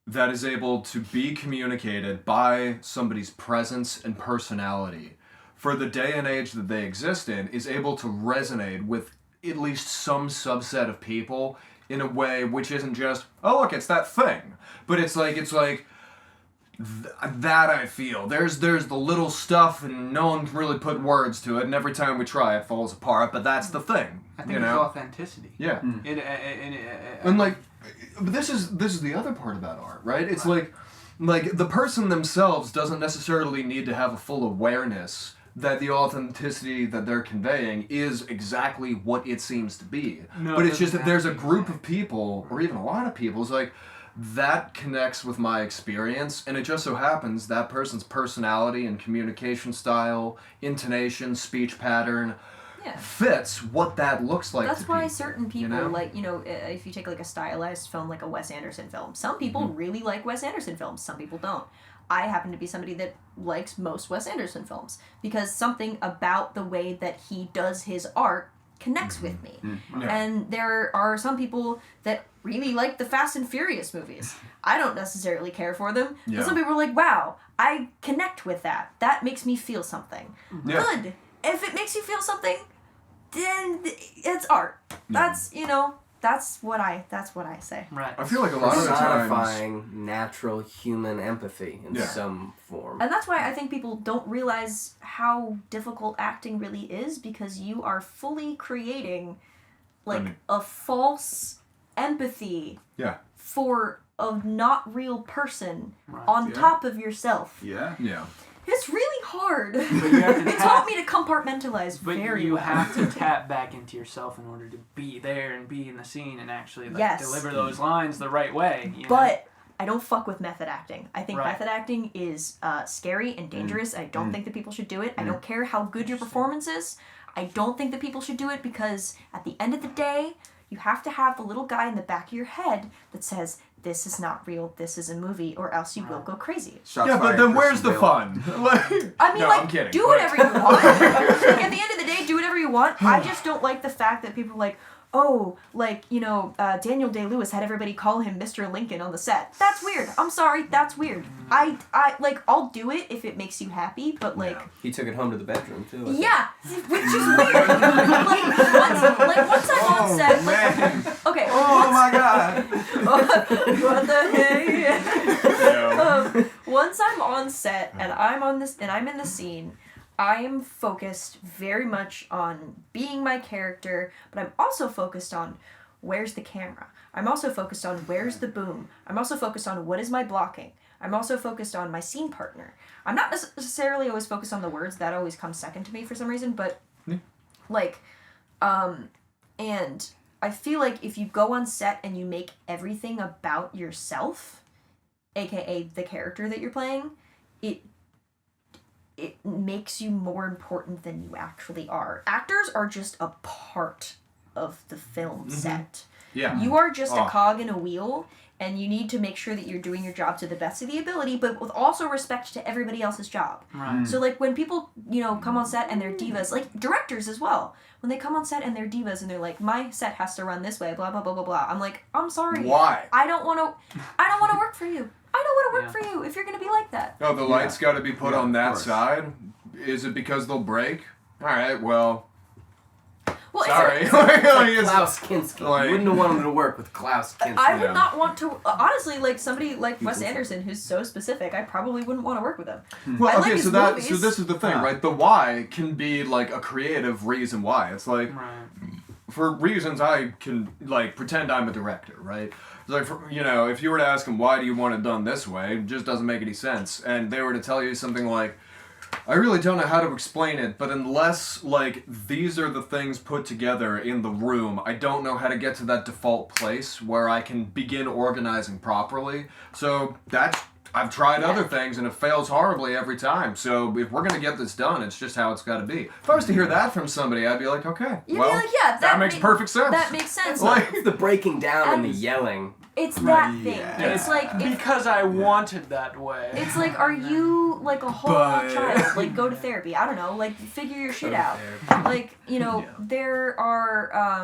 S4: that is able to be communicated by somebody's presence and personality for the day and age that they exist in is able to resonate with at least some subset of people in a way which isn't just, oh look, it's that thing, but it's like that I feel. There's the little stuff and no one can really put words to it, and every time we try it falls apart, but that's the thing.
S5: I think
S4: you
S5: it's
S4: know?
S5: authenticity.
S4: Yeah.
S5: And
S4: And like, but this is the other part about art, right? It's like the person themselves doesn't necessarily need to have a full awareness that the authenticity that they're conveying is exactly what it seems to be.
S5: No,
S4: but
S5: it
S4: it's just
S5: doesn't
S4: that there's a
S5: have to be
S4: group
S5: that.
S4: of people, or even a lot of people, it's like, that connects with my experience, and it just so happens that person's personality and communication style, intonation, speech pattern,
S2: Yeah.
S4: fits what that looks like.
S2: That's
S4: to
S2: why
S4: people,
S2: certain people,
S4: you know?
S2: like, if you take like a stylized film like a Wes Anderson film, some people really like Wes Anderson films, some people don't. I happen to be somebody that likes most Wes Anderson films because something about the way that he does his art connects with me.
S4: Yeah.
S2: And there are some people that really like the Fast and Furious movies. I don't necessarily care for them.
S4: Yeah.
S2: But some people are like, wow, I connect with that. That makes me feel something.
S4: Yeah.
S2: Good. If it makes you feel something, then it's art. That's, that's what I say.
S5: Right.
S4: I feel like a lot of the times...
S6: Personifying natural human empathy in
S4: Yeah.
S6: some form.
S2: And that's why I think people don't realize how difficult acting really is because you are fully creating a false empathy
S4: Yeah.
S2: for a not real person
S5: Right.
S2: on
S3: Yeah.
S2: top of yourself.
S3: Yeah.
S4: Yeah.
S2: It's really hard.
S5: But you have to
S2: It taught me to compartmentalize
S5: But
S2: very
S5: you
S2: well.
S5: have to tap back into yourself in order to be there and be in the scene and actually
S2: Yes.
S5: deliver those lines the right way. You know?
S2: But I don't fuck with method acting. I think
S5: Right.
S2: method acting is scary and dangerous. I don't think that people should do it. I don't care how good your performance is. I don't think that people should do it because at the end of the day, you have to have the little guy in the back of your head that says, this is not real, this is a movie, or else you will go crazy.
S3: Shots
S4: Yeah, but
S3: fired,
S4: then where's
S3: Christian
S4: the
S3: Bale.
S4: fun? Like,
S2: I mean,
S4: no, I'm kidding,
S2: do
S4: but-
S2: whatever you want. Like, at the end of the day, do whatever you want. I just don't like the fact that people are like, oh, Daniel Day-Lewis had everybody call him Mr. Lincoln on the set. That's weird. I'm sorry, that's weird. I'll do it if it makes you happy, but
S6: He took it home to the bedroom too. I think.
S2: yeah, which is weird. Once I'm on set,
S3: Man.
S2: okay.
S3: Oh my god.
S2: What the heck?
S4: Yeah.
S2: Once I'm on set and I'm in the scene, I am focused very much on being my character, but I'm also focused on where's the camera. I'm also focused on where's the boom. I'm also focused on what is my blocking. I'm also focused on my scene partner. I'm not necessarily always focused on the words. That always comes second to me for some reason, but and I feel like if you go on set and you make everything about yourself, aka the character that you're playing, it makes you more important than you actually are. Actors are just a part of the film set.
S4: Yeah.
S2: You are just a
S4: Oh.
S2: cog in a wheel, and you need to make sure that you're doing your job to the best of the ability, but with also respect to everybody else's job.
S5: Right.
S2: So, when people, come on set and they're divas, directors as well, when they come on set and they're divas and they're like, my set has to run this way, blah, blah, blah, blah, blah. I'm like, I'm sorry.
S4: Why?
S2: I don't want to work for you. I don't want to work for you if you're going to be like that.
S4: Oh, the lights got to be put
S3: Yeah,
S4: on
S3: of
S4: that
S3: course.
S4: side? Is it because they'll break? All right, well,
S2: Well,
S4: sorry.
S6: It's
S4: Like,
S6: like
S4: it's-
S6: Klaus Kinski.
S4: like-
S6: You wouldn't have wanted to work with Klaus Kinski.
S2: I would
S4: Yeah.
S2: not want to, honestly, somebody like Wes Anderson who's so specific, I probably wouldn't want to work with him.
S4: Well,
S2: I like
S4: okay,
S2: his
S4: so
S2: movies.
S4: this is the thing,
S3: Yeah.
S4: right? The why can be like a creative reason why. It's like
S5: Right.
S4: for reasons I can pretend I'm a director, right? It's like if you were to ask them why do you want it done this way, it just doesn't make any sense. And they were to tell you something like, I really don't know how to explain it, but unless these are the things put together in the room, I don't know how to get to that default place where I can begin organizing properly. So I've tried other things and it fails horribly every time. So if we're gonna get this done, it's just how it's got to be. If I was to hear that from somebody, I'd be like, okay,
S2: You'd
S4: well,
S2: be like, yeah,
S4: that makes perfect sense.
S2: That makes sense.
S6: It's the breaking down and the
S2: And-
S6: yelling.
S2: It's that thing.
S3: Yeah.
S2: It's
S5: Because I wanted that way.
S2: it's are you a whole
S4: But-
S2: child? Go to therapy. I don't know. Figure your shit out. There are,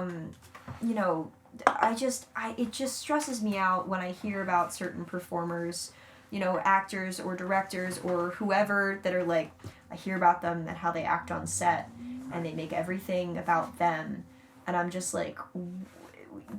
S2: it just stresses me out when I hear about certain performers, actors or directors or whoever that are I hear about them and how they act on set and they make everything about them. And I'm just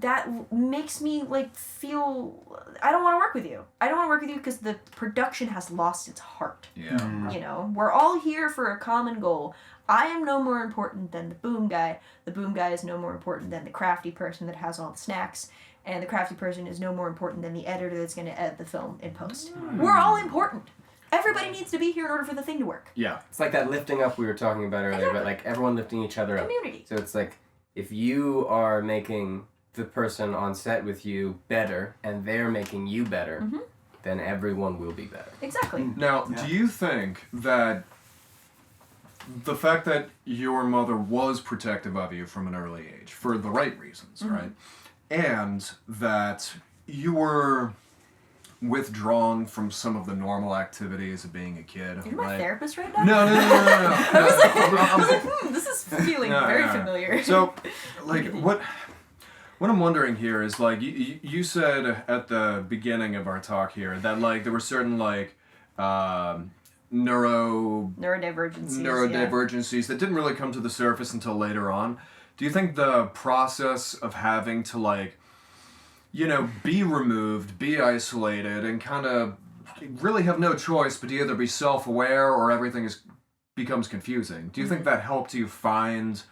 S2: that makes me feel I don't want to work with you. I don't want to work with you because the production has lost its heart.
S4: Yeah.
S2: We're all here for a common goal. I am no more important than the boom guy. The boom guy is no more important than the crafty person that has all the snacks. And the crafty person is no more important than the editor that's going to edit the film in post. We're all important. Everybody needs to be here in order for the thing to work.
S4: Yeah.
S6: It's like that lifting up we were talking about earlier,
S2: Exactly.
S6: but like everyone lifting each other up.
S2: Community.
S6: So it's like if you are making the person on set with you better and they're making you better, then everyone will be better.
S2: Exactly.
S4: Now, do you think that the fact that your mother was protective of you from an early age for the right reasons, right? And that you were withdrawn from some of the normal activities of being a kid.
S2: You're my
S4: right?
S2: therapist right now?
S4: No.
S2: I was like, this is feeling very familiar.
S4: So, like, what I'm wondering here is, like, you said at the beginning of our talk here that, like, there were certain, like, neurodivergencies that didn't really come to the surface until later on. Do you think the process of having to, like, you know, be removed, be isolated, and kind of really have no choice but to either be self-aware or everything becomes confusing? Do you think that helped you find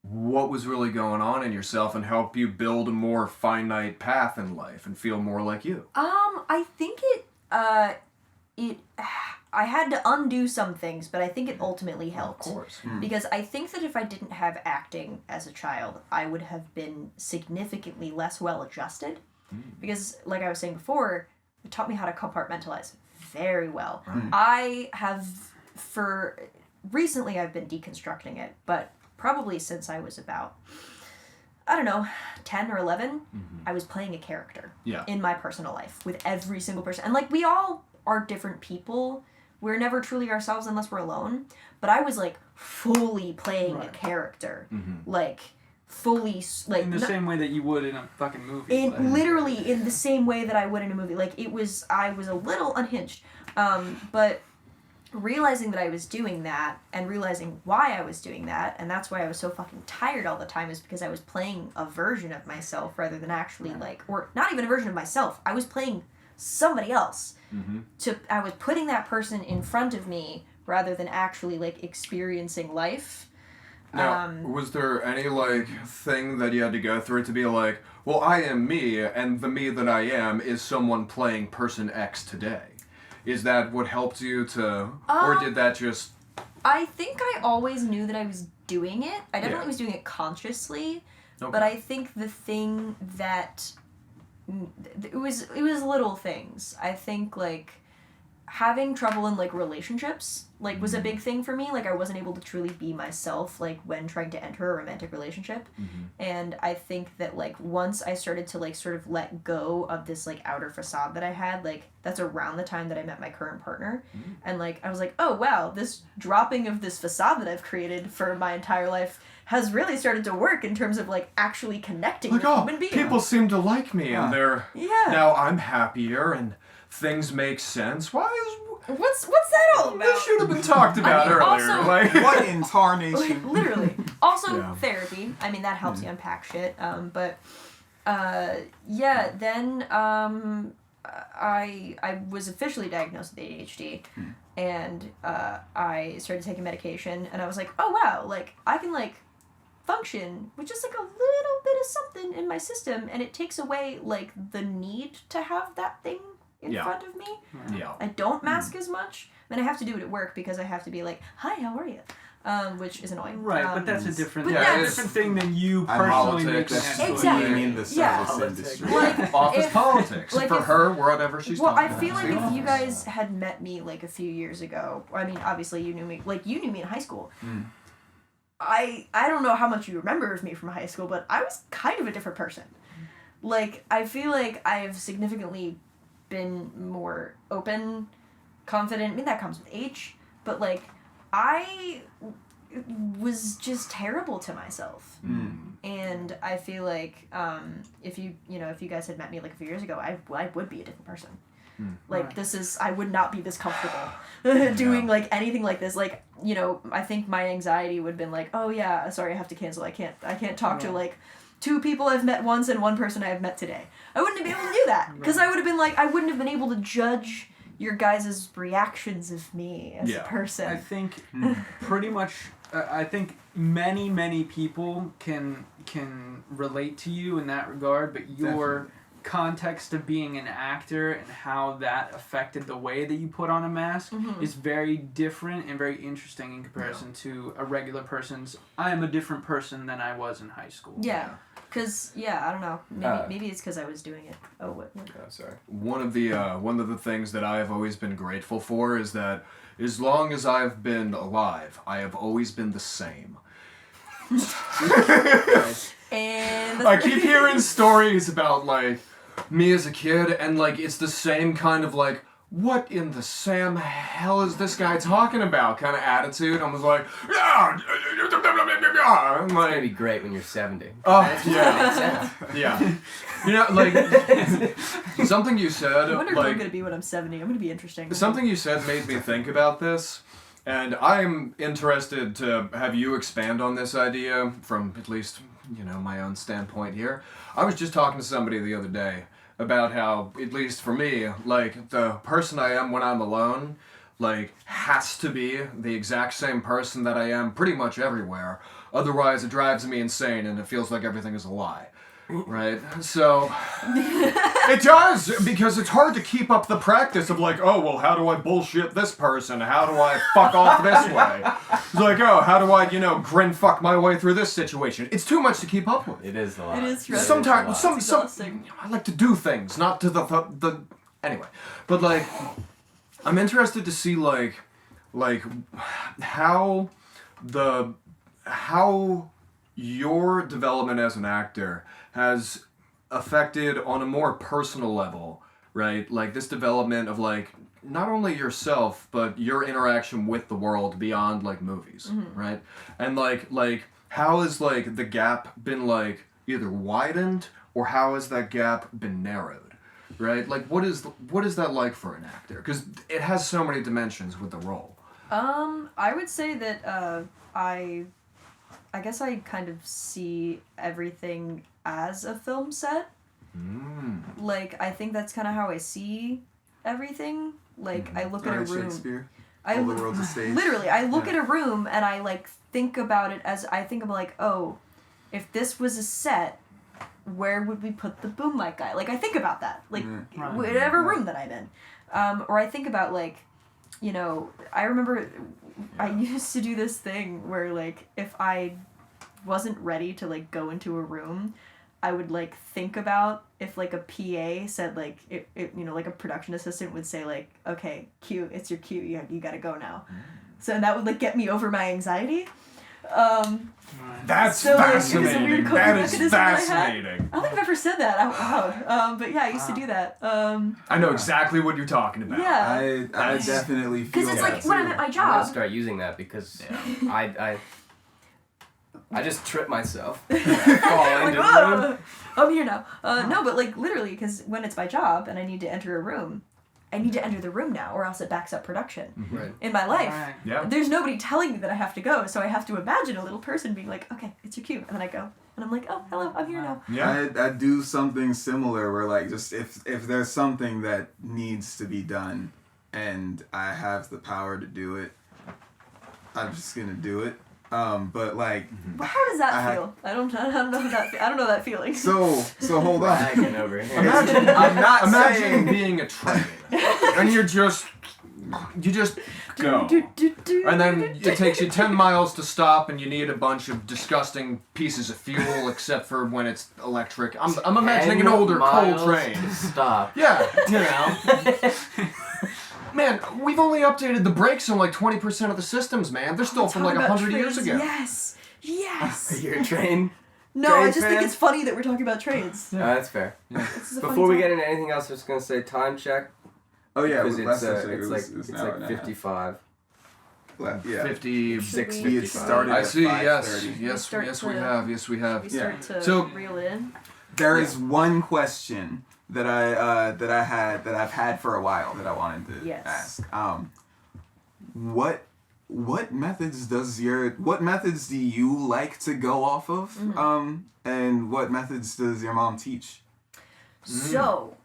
S4: what was really going on in yourself and help you build a more finite path in life and feel more like you?
S2: I think I had to undo some things, but I think it ultimately helped.
S4: Of course.
S2: Because I think that if I didn't have acting as a child, I would have been significantly less well adjusted. Because, like I was saying before, it taught me how to compartmentalize very well. I have, recently I've been deconstructing it, but probably since I was about, 10 or 11, I was playing a character in my personal life with every single person. And, like, we all are different people. We're never truly ourselves unless we're alone. But I was, like, fully playing a character. Like, fully, like...
S5: In the same way that you would in a fucking movie.
S2: Literally in the same way that I would in a movie. Like, I was a little unhinged. But realizing that I was doing that, and realizing why I was doing that, and that's why I was so fucking tired all the time, is because I was playing a version of myself rather than actually, like... Or not even a version of myself. I was playing somebody else. I was putting that person in front of me rather than actually, like, experiencing life.
S4: Now, was there any, like, thing that you had to go through to be like, well, I am me, and the me that I am is someone playing person X today? Is that what helped you to, or did that just...
S2: I think I always knew that I was doing it. I definitely was doing it consciously, but I think the thing that... It was little things. I think, like, having trouble in, like, relationships, like, was a big thing for me. Like, I wasn't able to truly be myself, like, when trying to enter a romantic relationship. And I think that, like, once I started to, like, sort of let go of this, like, outer facade that I had, like, that's around the time that I met my current partner. And, like, I was like, oh, wow, this dropping of this facade that I've created for my entire life has really started to work in terms of, like, actually connecting with human beings.
S4: People seem to like me, and they're... Now I'm happier, and things make sense. Why is...
S2: What's that all about?
S4: This should have been talked about earlier.
S2: Also,
S4: like,
S3: What in tarnation?
S2: Like, literally. Also,
S4: Yeah.
S2: therapy. I mean, that helps you unpack shit. Then, I was officially diagnosed with ADHD, and I started taking medication, and I was like, oh, wow, like, I can, like, function with just, like, a little bit of something in my system, and it takes away, like, the need to have that thing in front of me. I don't mask as much. I mean, I have to do it at work because I have to be like, hi, how are you? Which is annoying.
S5: Right, but that's a different,
S2: different
S5: thing than you
S3: I'm
S5: personally
S3: politics.
S5: making
S3: That's
S5: that
S2: Exactly.
S3: what you mean, the service industry.
S2: Like,
S4: office politics.
S2: like
S4: For
S2: if-
S4: her, whatever she's
S2: Well,
S4: talking
S2: I feel
S4: about.
S2: like
S4: It's the
S2: if you
S4: office.
S2: guys had met me, like, a few years ago, I mean, obviously you knew me, like, you knew me in high school. I don't know how much you remember of me from high school, but I was kind of a different person. Like, I feel like I've significantly been more open, confident. I mean, that comes with age, but, like, I was just terrible to myself. And I feel like if you guys had met me, like, a few years ago, I would be a different person. Like, I would not be this comfortable doing, like, anything like this. Like, you know, I think my anxiety would have been like, oh, yeah, sorry, I have to cancel. I can't talk to, like, 2 people I've met once and 1 person I have met today. I wouldn't have been able to do that. Because I would have been like, I wouldn't have been able to judge your guys' reactions of me as a person.
S5: I think pretty much, I think many people can relate to you in that regard, but your context of being an actor and how that affected the way that you put on a mask is very different and very interesting in comparison to a regular person's. I am a different person than I was in high school.
S2: Yeah. Because, I don't know. Maybe it's because I was doing it. Oh, what?
S6: Oh, sorry.
S4: One of the things that I have always been grateful for is that as long as I've been alive, I have always been the same.
S2: And
S4: I keep hearing stories about, like, me as a kid, and, like, it's the same kind of, like, what in the Sam hell is this guy talking about kind of attitude. I was like, yeah. I'm
S6: It's
S4: like,
S6: gonna be great when you're 70.
S4: oh,
S6: That just
S4: yeah.
S6: makes sense.
S4: Yeah. You know, like, something you said,
S2: I wonder who I'm
S4: like,
S2: going to be when I'm 70. I'm going to be interesting.
S4: something you said made me think about this, and I'm interested to have you expand on this idea from at least, my own standpoint here. I was just talking to somebody the other day about how, at least for me, like, the person I am when I'm alone, like, has to be the exact same person that I am pretty much everywhere. Otherwise, it drives me insane and it feels like everything is a lie. Right? So, it does, because it's hard to keep up the practice of, like, oh, well, how do I bullshit this person? How do I fuck off this way? It's like, oh, how do I, grin fuck my way through this situation? It's too much to keep up with.
S6: It is a lot.
S2: It is stressful.
S4: Sometimes, some,
S2: exhausting.
S4: I like to do things, not to the anyway. But, like, I'm interested to see, like, how your development as an actor has affected on a more personal level, right? Like, this development of, like, not only yourself, but your interaction with the world beyond, like, movies, right? And, like, how has, like, the gap been, like, either widened, or how has that gap been narrowed, right? Like, what is that like for an actor? Because it has so many dimensions with the role.
S2: I would say that, I guess I kind of see everything as a film set. Like, I think that's kind of how I see everything. Like, I look at a room.
S3: Shakespeare.
S2: All
S3: the world's a stage.
S2: Literally, I look at a room and I, like, think about it as, I think of, like, oh, if this was a set, where would we put the boom mic guy? Like, I think about that. Like, whatever room that I'm in. Or I think about, like, I remember I used to do this thing where, like, if I wasn't ready to, like, go into a room, I would, like, think about if, like, a PA said, like, like, a production assistant would say, like, okay, cue, it's your cue, you gotta go now. So that would, like, get me over my anxiety.
S4: That's
S2: so, like,
S4: fascinating. That is fascinating.
S2: I don't think I've ever said that out loud. But yeah, I used to do that.
S4: I know exactly what you're talking about.
S2: Yeah.
S3: I definitely feel
S2: Because it's
S3: that
S2: like when I'm at my
S6: I'm gonna
S2: job.
S6: start using that because I just trip myself. Fall into the room.
S2: I'm here now. No, but like literally, because when it's my job and I need to enter a room, I need to enter the room now, or else it backs up production.
S6: Right.
S2: In my life,
S4: Yeah.
S2: there's nobody telling me that I have to go, so I have to imagine a little person being like, "Okay, it's your cue," and then I go, and I'm like, "Oh, hello, I'm here now."
S4: Yeah.
S3: I do something similar where, like, just if there's something that needs to be done and I have the power to do it, I'm just gonna do it. But like,
S2: Well, how does that feel? I don't know that feeling.
S3: so hold on.
S6: Lagging over here.
S3: I'm not
S4: Imagine
S3: saying
S4: being a train, and you just go, and then it takes you 10 miles to stop, and you need a bunch of disgusting pieces of fuel, except for when it's electric. I'm imagining an older coal train.
S6: Stop.
S4: Yeah, you know. Man, we've only updated the brakes on like 20% of the systems, man. They're still from like 100 years ago.
S2: Yes. Yes.
S6: You're a train.
S2: No, I
S6: Train
S2: just think
S6: fan?
S2: it's funny that we're talking about trains.
S6: Oh, that's fair.
S2: This is a funny
S6: Before we
S2: topic.
S6: get into anything else, I'm just gonna say time check
S3: oh yeah,
S6: because
S3: last
S6: it's
S3: episode
S6: it's
S3: an
S6: like
S3: hour and a half.
S6: 55.
S3: Yeah.
S4: 56.
S3: We had started
S4: I
S3: at
S4: see. Yes,
S3: 5:30.
S4: yes, we have. Yes, we have.
S2: We start to
S4: So-
S2: reel it in.
S3: There is one question that I've had for a while that I wanted to
S2: Yes.
S3: ask. What methods do you like to go off of?
S2: Mm-hmm.
S3: And what methods does your mom teach?
S2: So,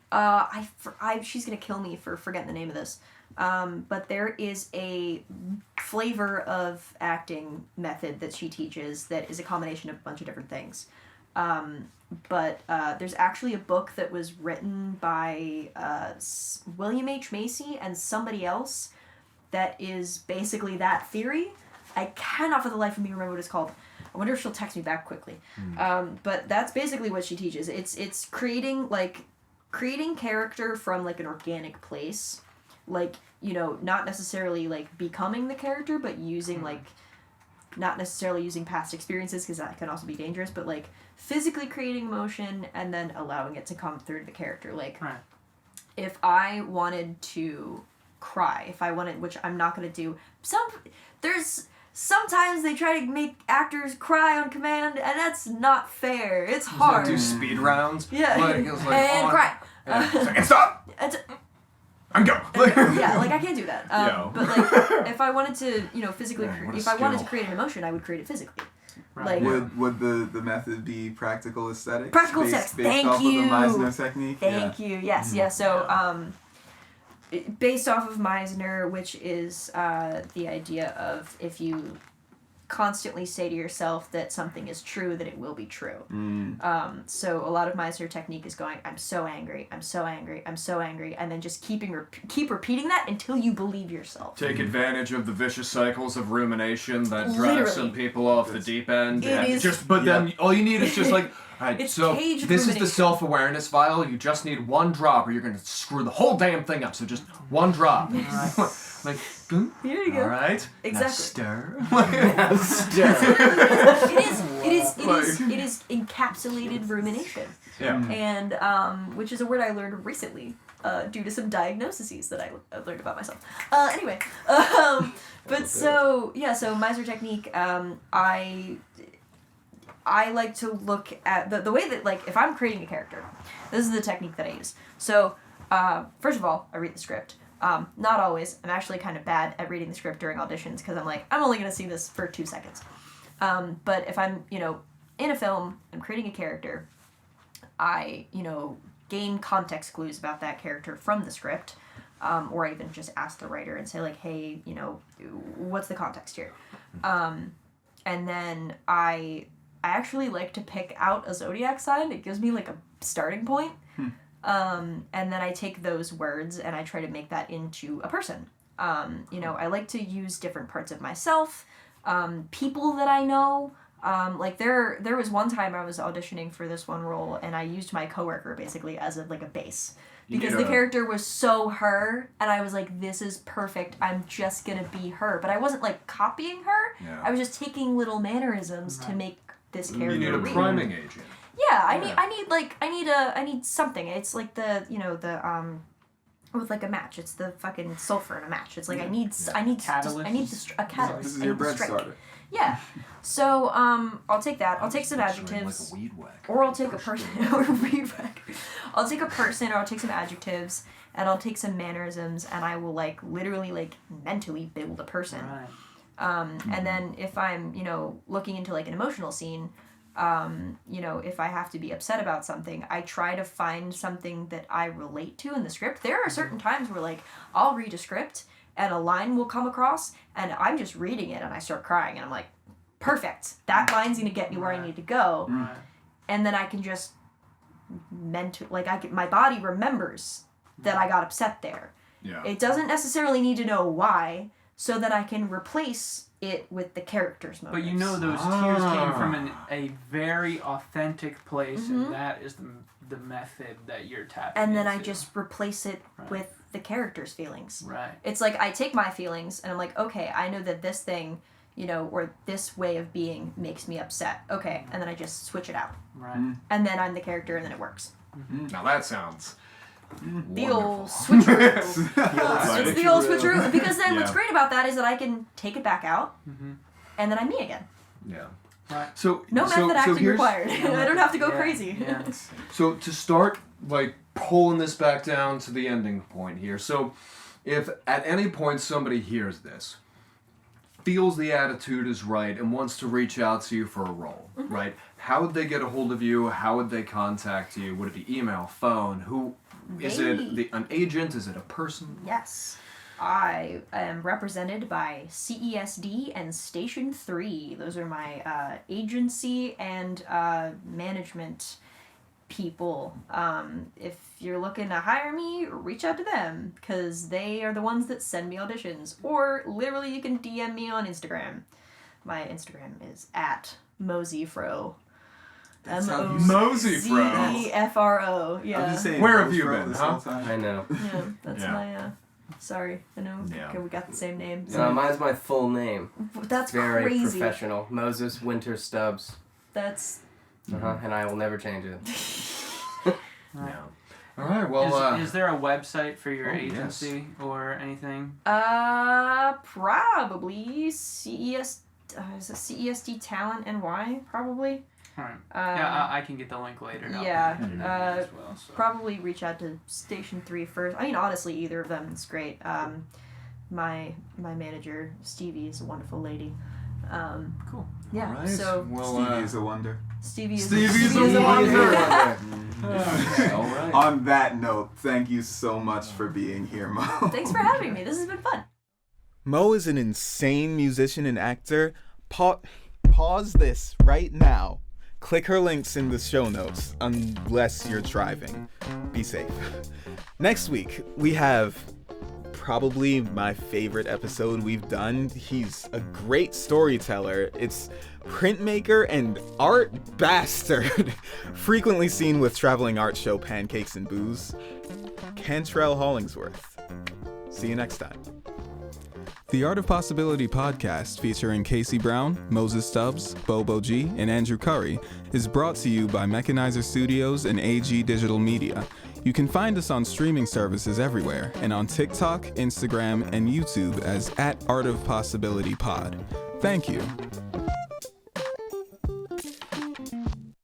S2: she's gonna kill me for forgetting the name of this. But there is a flavor of acting method that she teaches that is a combination of a bunch of different things. But there's actually a book that was written by William H. Macy and somebody else that is basically that theory. I cannot for the life of me remember what it's called. I wonder if she'll text me back quickly. But that's basically what she teaches. It's creating character from like an organic place, like, you know, not necessarily like becoming the character, but using like, not necessarily using past experiences because that can also be dangerous, but like physically creating emotion and then allowing it to come through the character. Like, if I wanted to cry, which I'm not gonna do. Sometimes they try to make actors cry on command, and that's not fair. It's hard.
S4: Do speed rounds.
S2: Yeah.
S4: Like,
S2: and cry.
S4: And stop. And go.
S2: Yeah, like I can't do that. But like, if I wanted to, you know, physically, if I wanted to create an emotion, I would create it physically.
S5: Right.
S2: Like,
S3: would the method be practical aesthetics?
S2: Practical aesthetics.
S3: Based off of the Meisner technique.
S2: Thank you. Yes. Yeah. So, based off of Meisner, which is the idea of if you constantly say to yourself that something is true, that it will be true. So a lot of Meisner technique is going, I'm so angry, I'm so angry, I'm so angry, and then just keep repeating that until you believe yourself.
S4: Take advantage of the vicious cycles of rumination that drive some people off the deep end. Then all you need is just like, alright, so this is the self-awareness vial. You just need one drop, or you're gonna screw the whole damn thing up. So just one drop. Like,
S2: here you go.
S4: All right.
S2: Exactly.
S4: Now stir.
S2: It is encapsulated rumination.
S4: Yeah.
S2: And which is a word I learned recently, due to some diagnoses that I learned about myself. Anyway, but so Meisner technique. I like to look at the way that, like, if I'm creating a character, this is the technique that I use. So, first of all, I read the script. Not always. I'm actually kind of bad at reading the script during auditions because I'm like, I'm only going to see this for 2 seconds. But if I'm, you know, in a film, I'm creating a character, I, you know, gain context clues about that character from the script, or I even just ask the writer and say, like, hey, you know, what's the context here? And then I actually like to pick out a zodiac sign. It gives me, like, a starting point. And then I take those words and I try to make that into a person. You know, I like to use different parts of myself, people that I know. Like there was one time I was auditioning for this one role and I used my coworker basically as a base. Because the character was so her, and I was like, this is perfect, I'm just gonna be her. But I wasn't, like, copying her. Yeah. I was just taking little mannerisms to make this character
S4: You need a priming agent.
S2: Yeah, I need something. It's like with like a match. It's the fucking sulfur in a match. It's like I need
S5: catalyst.
S2: A catalyst.
S3: This is your bread starter.
S2: Yeah. So I'll take that. I'll take some adjectives.
S4: Like a weed whack.
S2: Or I'll take a person or a weed whack. I'll take a person or I'll take some adjectives and I'll take some mannerisms and I will like literally like mentally build a person.
S5: Right.
S2: And then if I'm, you know, looking into like an emotional scene, you know, if I have to be upset about something, I try to find something that I relate to in the script. There are certain times where, like, I'll read a script and a line will come across and I'm just reading it and I start crying and I'm like, perfect. That line's gonna get me where I need to go.
S5: Right.
S2: And then I can just my body remembers that I got upset there.
S4: Yeah.
S2: It doesn't necessarily need to know why, so that I can replace it with the character's moments.
S5: But you know those tears came from a very authentic place, and that is the method that you're tapping
S2: And then
S5: into.
S2: I just replace it with the character's feelings.
S5: Right.
S2: It's like I take my feelings and I'm like, okay, I know that this thing, you know, or this way of being makes me upset. Okay, and then I just switch it out.
S5: Right.
S2: And then I'm the character and then it works.
S4: Now that sounds
S2: The
S4: wonderful.
S2: old switcheroo. It's
S4: Right.
S2: the old switcheroo. Because then what's great about that is that I can take it back out and then I'm me again.
S4: Yeah.
S5: Right.
S4: So
S2: No method acting required. I don't have to go
S5: Yeah.
S2: crazy.
S5: Yeah.
S4: So to start, like, pulling this back down to the ending point here. So if at any point somebody hears this, feels the attitude is right, and wants to reach out to you for a role, right? How would they get a hold of you? How would they contact you? Would it be email, phone? Who is it? An agent? Is it a person?
S2: Yes. I am represented by CESD and Station 3. Those are my agency and management people. If you're looking to hire me, reach out to them, because they are the ones that send me auditions. Or literally you can DM me on Instagram. My Instagram is @MoseyFro.
S3: That's how you say
S2: MOZEFRO.
S3: I'm
S2: Yeah.
S3: just saying,
S4: Where have
S3: Rose
S4: you
S3: Road
S4: been,
S3: this
S4: huh?
S3: whole time.
S6: I know.
S2: Yeah, that's
S4: Yeah.
S2: my sorry. I know.
S4: Yeah.
S2: Okay, we got the same name.
S6: No, mine's my full name.
S2: That's
S6: Very
S2: crazy.
S6: professional. Moses Winter Stubbs.
S2: That's
S6: And I will never change it.
S4: Yeah. All right. Well,
S5: Is there a website for your
S4: Oh, yes.
S5: agency or anything?
S2: probably CES. Is it CESD Talent NY? Probably.
S5: Alright. Yeah, I can get the link later. and I'll
S2: yeah,
S5: put it in there as well, so.
S2: Probably reach out to Station 3 first. I mean, honestly, either of them is great. My manager Stevie is a wonderful lady.
S5: Cool.
S2: Yeah.
S4: All right.
S2: So
S4: Well,
S3: Stevie is a wonder.
S2: Stevie's
S4: Stevie's a
S2: a
S4: wonder.
S2: wonder.
S4: okay, all right.
S3: On that note, thank you so much for being here, Mo.
S2: Thanks for having me. This has been fun.
S1: Mo is an insane musician and actor. Pause this right now. Click her links in the show notes, unless you're driving. Be safe. Next week, we have probably my favorite episode we've done. He's a great storyteller. It's printmaker and art bastard. Frequently seen with traveling art show Pancakes and Booze, Cantrell Hollingsworth. See you next time. The Art of Possibility podcast, featuring Casey Brown, Moses Stubbs, Bobo G, and Andrew Curry, is brought to you by Mechanizer Studios and AG Digital Media. You can find us on streaming services everywhere, and on TikTok, Instagram, and YouTube as @ArtofPossibilityPod. Thank you.